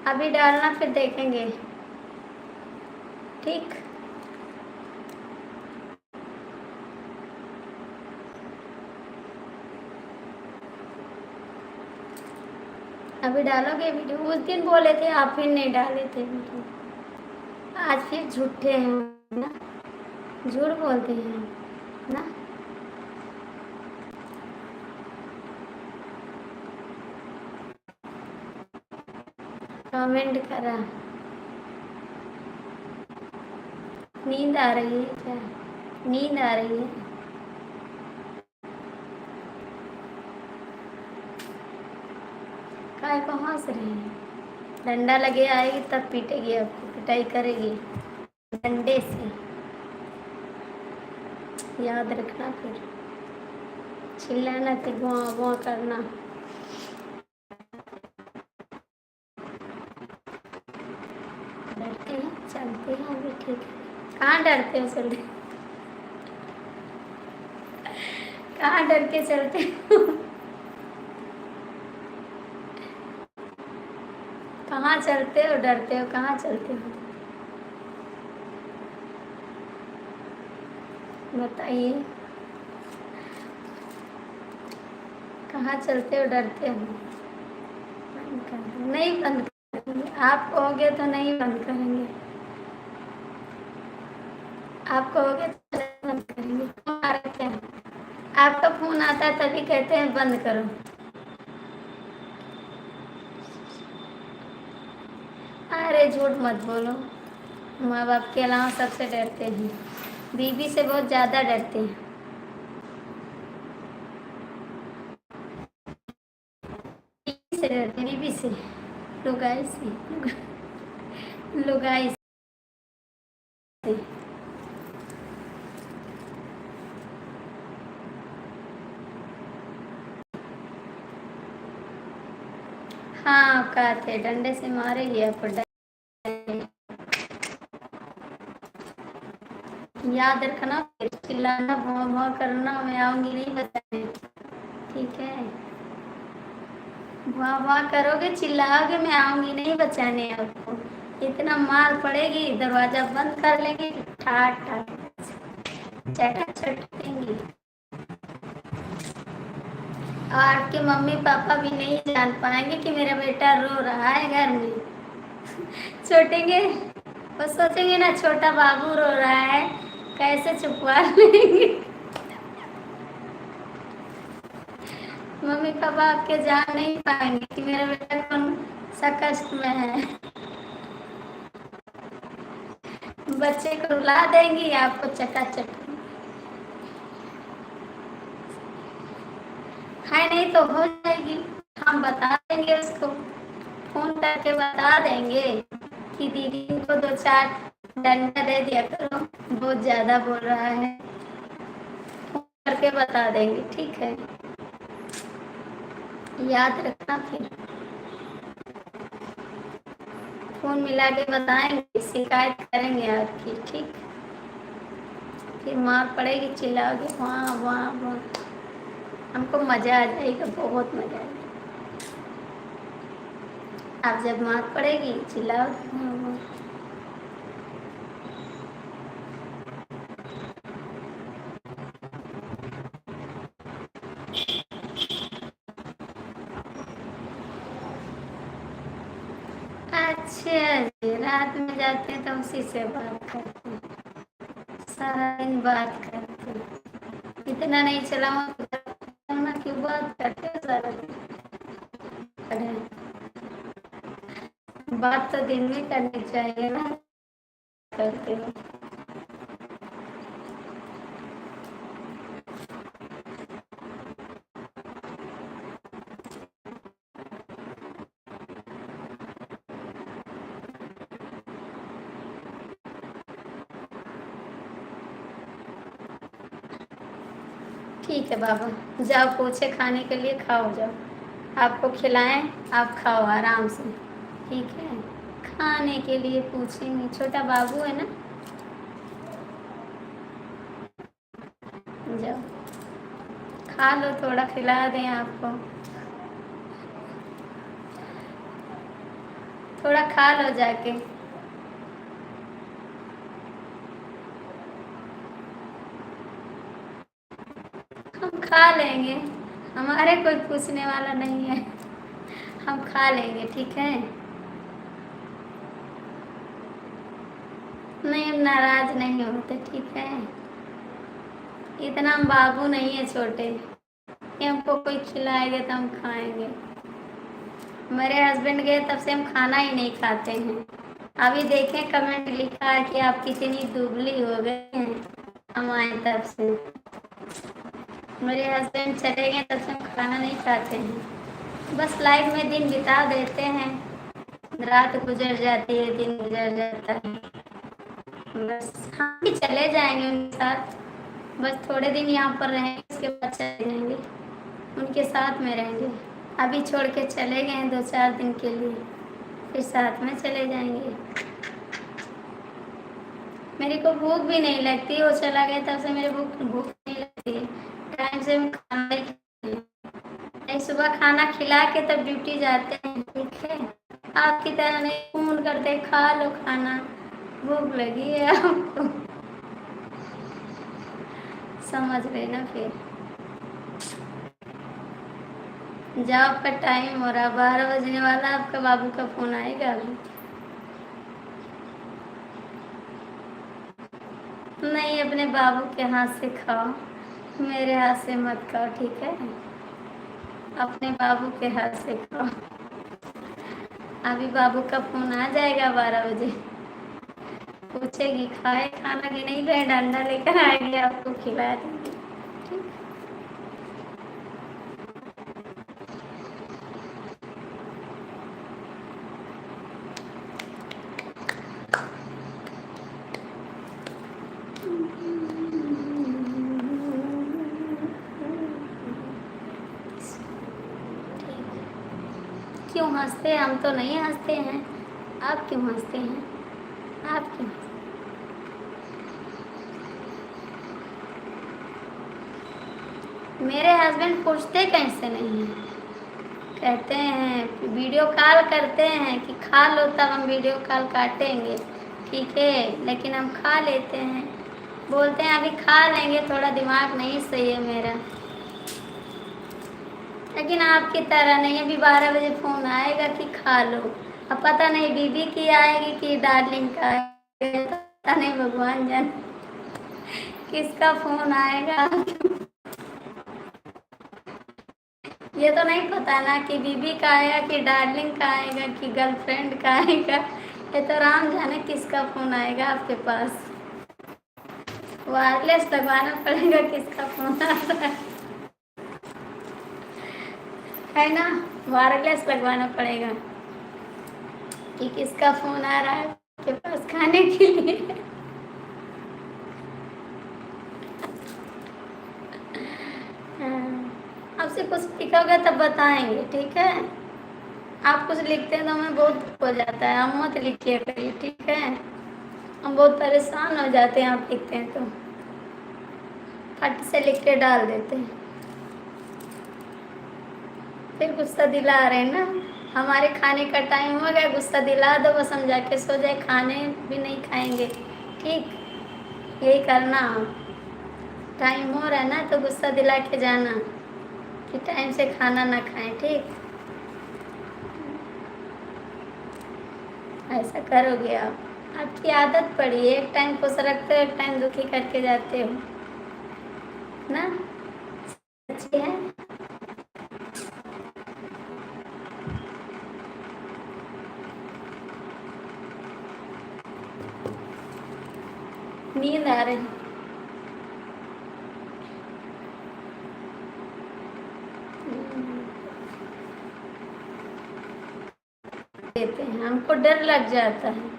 अभी डालना, फिर देखेंगे, ठीक? अभी डालोगे वीडियो? उस दिन बोले थे आप, फिर नहीं डाले थे वीडियो, आज फिर झूठे हैं ना, झूठ बोलते हैं ना। कमेंट करा, नींद आ रही है क्या? नींद आ रही है? काय को हंस रहे हैं? डंडा लगे आएगी तब पीटेगी आपको, पिटाई करेगी डंडे से, याद रखना। फिर चिल्लाना, फिर भौं भौं करना। डरते हैं, चलते हैं अभी, ठीक है। कहाँ डरते हो, चलते? कहाँ डर के चलते हो? कहाँ चलते हो, डरते हो, कहाँ चलते हो? बताइए, कहाँ चलते हो, डरते हो? बंद कर दो। नहीं बंद करेंगे, आप कहोगे तो नहीं बंद करेंगे, आप कहोगे तो नहीं बंद करेंगे। फोन आ रहा है क्या? आपका फोन आता है तभी कहते हैं बंद करो। अरे झूठ मत बोलो, माँ बाप के अलावा सबसे डरते हैं, बीवी से बहुत ज़्यादा डरते हैं। बीवी से डरते हैं, बीवी से, लुगाई से, लुगाई से। हाँ औकात है, डंडे से मारेगी आपको, याद रखना, फिर चिल्लाना, भौं भौं करना, मैं आऊंगी नहीं बताने, ठीक है? वाह वाह करोगे, चिल्लाओगे, मैं आऊंगी नहीं बचाने आपको, इतना मार पड़ेगी, दरवाजा बंद कर लेंगे, ठाट ठाट चटा चट देंगी। आपके मम्मी पापा भी नहीं जान पाएंगे कि मेरा बेटा रो रहा है घर में। छोटेंगे, वो सोचेंगे ना छोटा बाबू रो रहा है, कैसे छुपवा लेंगे। मम्मी पापा आपके जान नहीं पाएंगे कि मेरा बेटा कौन सा कष्ट में है। बच्चे को रुला देंगी, आपको चटाचट। है नहीं तो हो जाएगी, हम बता देंगे उसको, फोन करके बता देंगे कि दीदी को 2-4 डंडा दे दिया करो, बहुत ज्यादा बोल रहा है। फोन करके बता देंगे, ठीक है, याद रखना। फिर फोन मिला के बताएंगे, शिकायत करेंगे आपकी, ठीक। फिर मार पड़ेगी, चिल्लाओगे वहाँ वहाँ वहाँ, हमको मजा आ जाएगा, बहुत मजा आएगा। आप जब मार पड़ेगी चिल्लाओगे वहाँ वहाँ। अच्छा जी, रात में जाते हैं तो उसी से बात करते हैं, सारा दिन बात करते हैं। इतना नहीं चलाऊँ ना, क्यों बात करते हो सारा दिन। बात तो दिन में करनी चाहिए ना, करते हो। ठीक है बाबा, जाओ पूछे खाने के लिए, खाओ जाओ, आपको खिलाएं, आप खाओ आराम से, ठीक है। खाने के लिए पूछेंगे, छोटा बाबू है ना, जाओ खा लो, थोड़ा खिला दें आपको, थोड़ा खा लो जाके। हम खा लेंगे, हमारे कोई पूछने वाला नहीं है, हम खा लेंगे, ठीक है। नहीं, हम नाराज नहीं होते, ठीक है। इतना हम बाबू नहीं है छोटे कि हमको कोई खिलाएगा तो हम खाएंगे। मेरे हस्बैंड गए तब से हम खाना ही नहीं खाते हैं। अभी देखें कमेंट लिखा है कि आप कितनी दुबली हो गए हैं, हम आए तब से। मेरे हस्बैंड चले गए तब से हम खाना नहीं खाते हैं, बस लाइफ में दिन बिता देते हैं, रात गुजर जाती है, दिन गुजर जाता है, बस हम भी चले जाएंगे उनके साथ, बस थोड़े दिन यहाँ पर रहेंगे, उसके बाद चले जाएंगे, उनके साथ में रहेंगे। अभी छोड़ के चले गए हैं 2-4 दिन के लिए, फिर साथ में चले जाएंगे। मेरे को भूख भी नहीं लगती, वो चला गया तब से मेरे भूख नहीं लगती है, टाइम से हम खाना ही खाते हैं। नहीं, सुबह खाना खिला के तब ड्यूटी जाते हैं, ठीक है। आपकी तरह नहीं फोन करते खा लो खाना, भूख लगी है आपको, समझ लेना। फिर जाओ, आपका टाइम हो रहा, 12 बजने वाला, आपका बाबू का फोन आएगा अभी। नहीं, अपने बाबू के हाथ से खाओ, मेरे हाथ से मत खाओ, ठीक है। अपने बाबू के हाथ से खाओ। अभी बाबू का फोन आ जाएगा 12 बजे, पूछेगी खाए खाना कि नहीं, गए डंडा लेकर आएंगे, आपको खिला देंगे, ठीक। क्यों हंसते हैं? हम तो नहीं हंसते हैं, आप क्यों हंसते हैं? आप क्यों? मेरे हस्बैंड पूछते कैसे नहीं हैं, कहते हैं वीडियो कॉल करते हैं कि खा लो, तब हम वीडियो कॉल काटेंगे, ठीक है, लेकिन हम खा लेते हैं, बोलते हैं अभी खा लेंगे, थोड़ा दिमाग नहीं सही है मेरा। लेकिन आपकी तरह नहीं, अभी 12 बजे फ़ोन आएगा कि खा लो। अब पता नहीं बीबी की आएगी कि डार्लिंग का आएगा, पता नहीं, भगवान जाने किसका फ़ोन आएगा। ये तो नहीं पता ना कि बीबी का आएगा कि डार्लिंग का आएगा कि गर्लफ्रेंड का आएगा। ये तो राम जाने किसका फ़ोन आएगा आपके पास। वायरलेस लगवाना पड़ेगा किसका फ़ोन आता है ना, वायरलेस लगवाना पड़ेगा कि किसका फ़ोन आ रहा है आपके पास खाने के लिए। हाँ, आपसे कुछ लिखा होगा तब बताएंगे, ठीक है। आप कुछ लिखते हैं तो हमें बहुत दुख हो जाता है, हम मत लिखिए करिए, ठीक है। हम बहुत परेशान हो जाते हैं आप लिखते हैं तो, फट से लिख के डाल देते हैं, फिर गुस्सा दिला रहे हैं ना। हमारे खाने का टाइम हो गया, गुस्सा दिला दो बस, हम जाके सो जाए, खाने भी नहीं खाएंगे, ठीक। यही करना, टाइम हो रहा है ना तो गुस्सा दिला के जाना कि टाइम से खाना ना खाएं, ठीक। ऐसा करोगे आप, आपकी आदत पड़ी है, एक टाइम खुश रखते हो, एक टाइम दुखी करके जाते हो ना। अच्छी है। नींद आ रही देते हैं, हमको डर लग जाता है,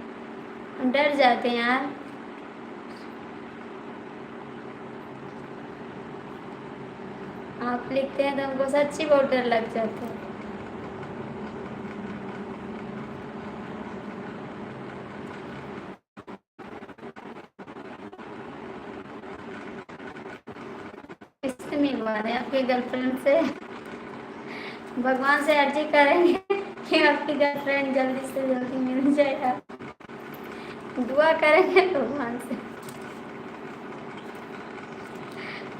हम डर जाते हैं यार। आप लिखते हैं तो हमको सच्ची बहुत डर लग जाता है। किससे मिलवा रहे हैं, आपकी गर्लफ्रेंड से। भगवान से अर्जी करेंगे कि आपकी गर्लफ्रेंड जल्दी से जल्दी मिल जाए। आप दुआ करेंगे भगवान से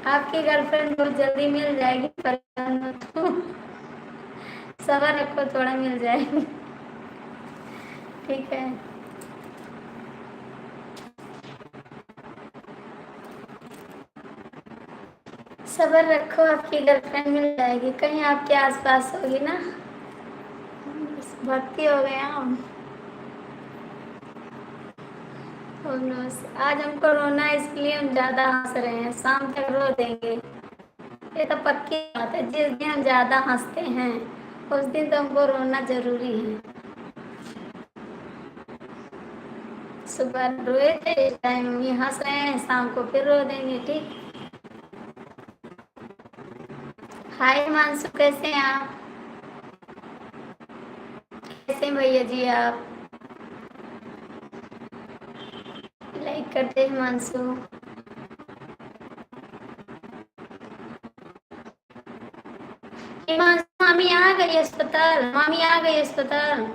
आपकी गर्लफ्रेंड बहुत जल्दी मिल जाएगी, परेशान मत हो, सब्र रखो, थोड़ा मिल जाएगी, ठीक है। सब्र रखो, आपकी गर्लफ्रेंड मिल जाएगी, कहीं आपके आसपास होगी ना। भक्ति हो गया हम। आज हमको रोना है, इसलिए हम ज़्यादा हंस रहे हैं, शाम तक रो देंगे, ये तो पक्की बात है। जिस दिन हम ज़्यादा हंसते हैं उस दिन तो हमको रोना ज़रूरी है। सुबह रोए थे, इस टाइम ये हंस रहे हैं, शाम को फिर रो देंगे, ठीक। हाय मानसू, कैसे हैं आप, कैसे हैं भैया जी आप, लाइक करते हैं मानसू। मानसू, मामी आ गई अस्पताल, मामी आ गई अस्पताल,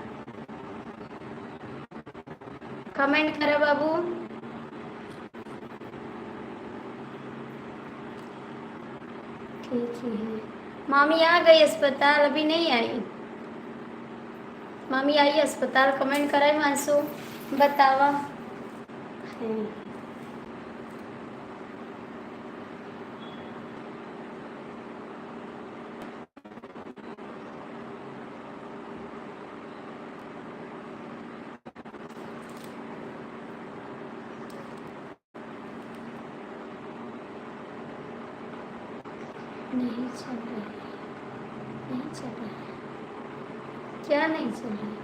कमेंट करो बाबू। ठीक है, मामी आ गई अस्पताल, अभी नहीं आई, मामी आई अस्पताल, कमेंट कराए मानसू, बतावा है। नहीं चल रही, नहीं चल रही, क्या नहीं चल रही।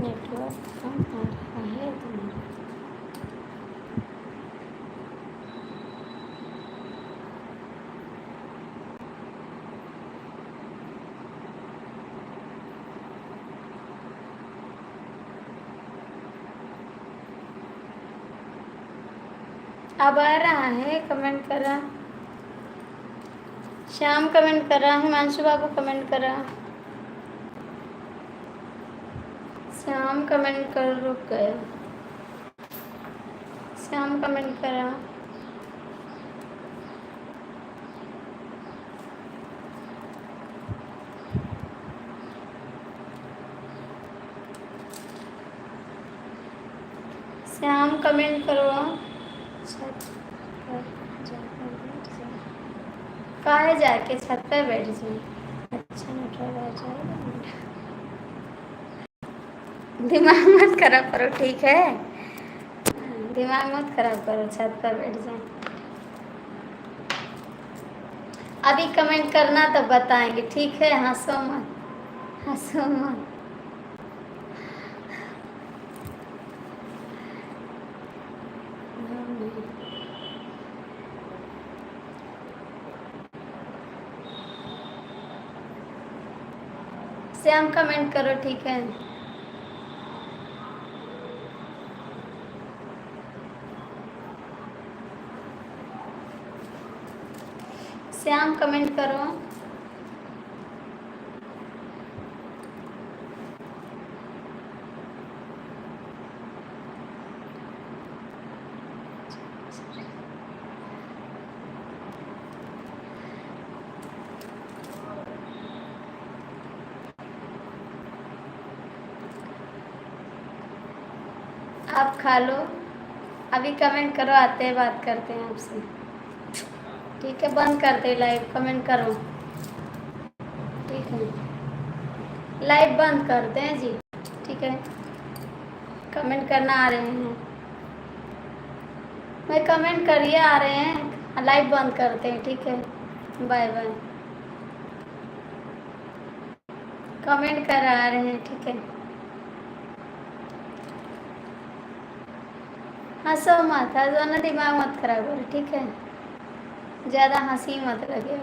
नेटवर्क कम आ रहा है तुम्हारा। अब आ रहा है, कमेंट करा। श्याम कमेंट करा, हिमांशु बाबू कमेंट करा, श्याम कमेंट कर, रुक गया। श्याम कमेंट करा, श्याम कमेंट करो। छत पर जाकर बैठ जाओ। काहे जाके छत पर बैठ जाओ? अच्छा नेटवर्क आ जाएगा। दिमाग मत खराब करो, ठीक है? दिमाग मत खराब करो, छत पर बैठ जाए। अभी कमेंट करना तो बताएंगे, ठीक है? हंसो मत, हंसो मत। श्याम कमेंट करो, ठीक है? श्याम कमेंट करो। आप खा लो, अभी कमेंट करो, आते हैं बात करते हैं आपसे, ठीक है? बंद करते लाइव, कमेंट करो, ठीक है? लाइव बंद करते हैं जी, ठीक है? कमेंट करना आ रहे हैं, मैं कमेंट करिए, आ रहे हैं, लाइव बंद करते हैं, ठीक है? Bye bye. कमेंट कर आ रहे हैं, ठीक है? हंसो मत, हंसो ना, दिमाग मत खराब करो, ठीक है? ज़्यादा हंसी मत लगे।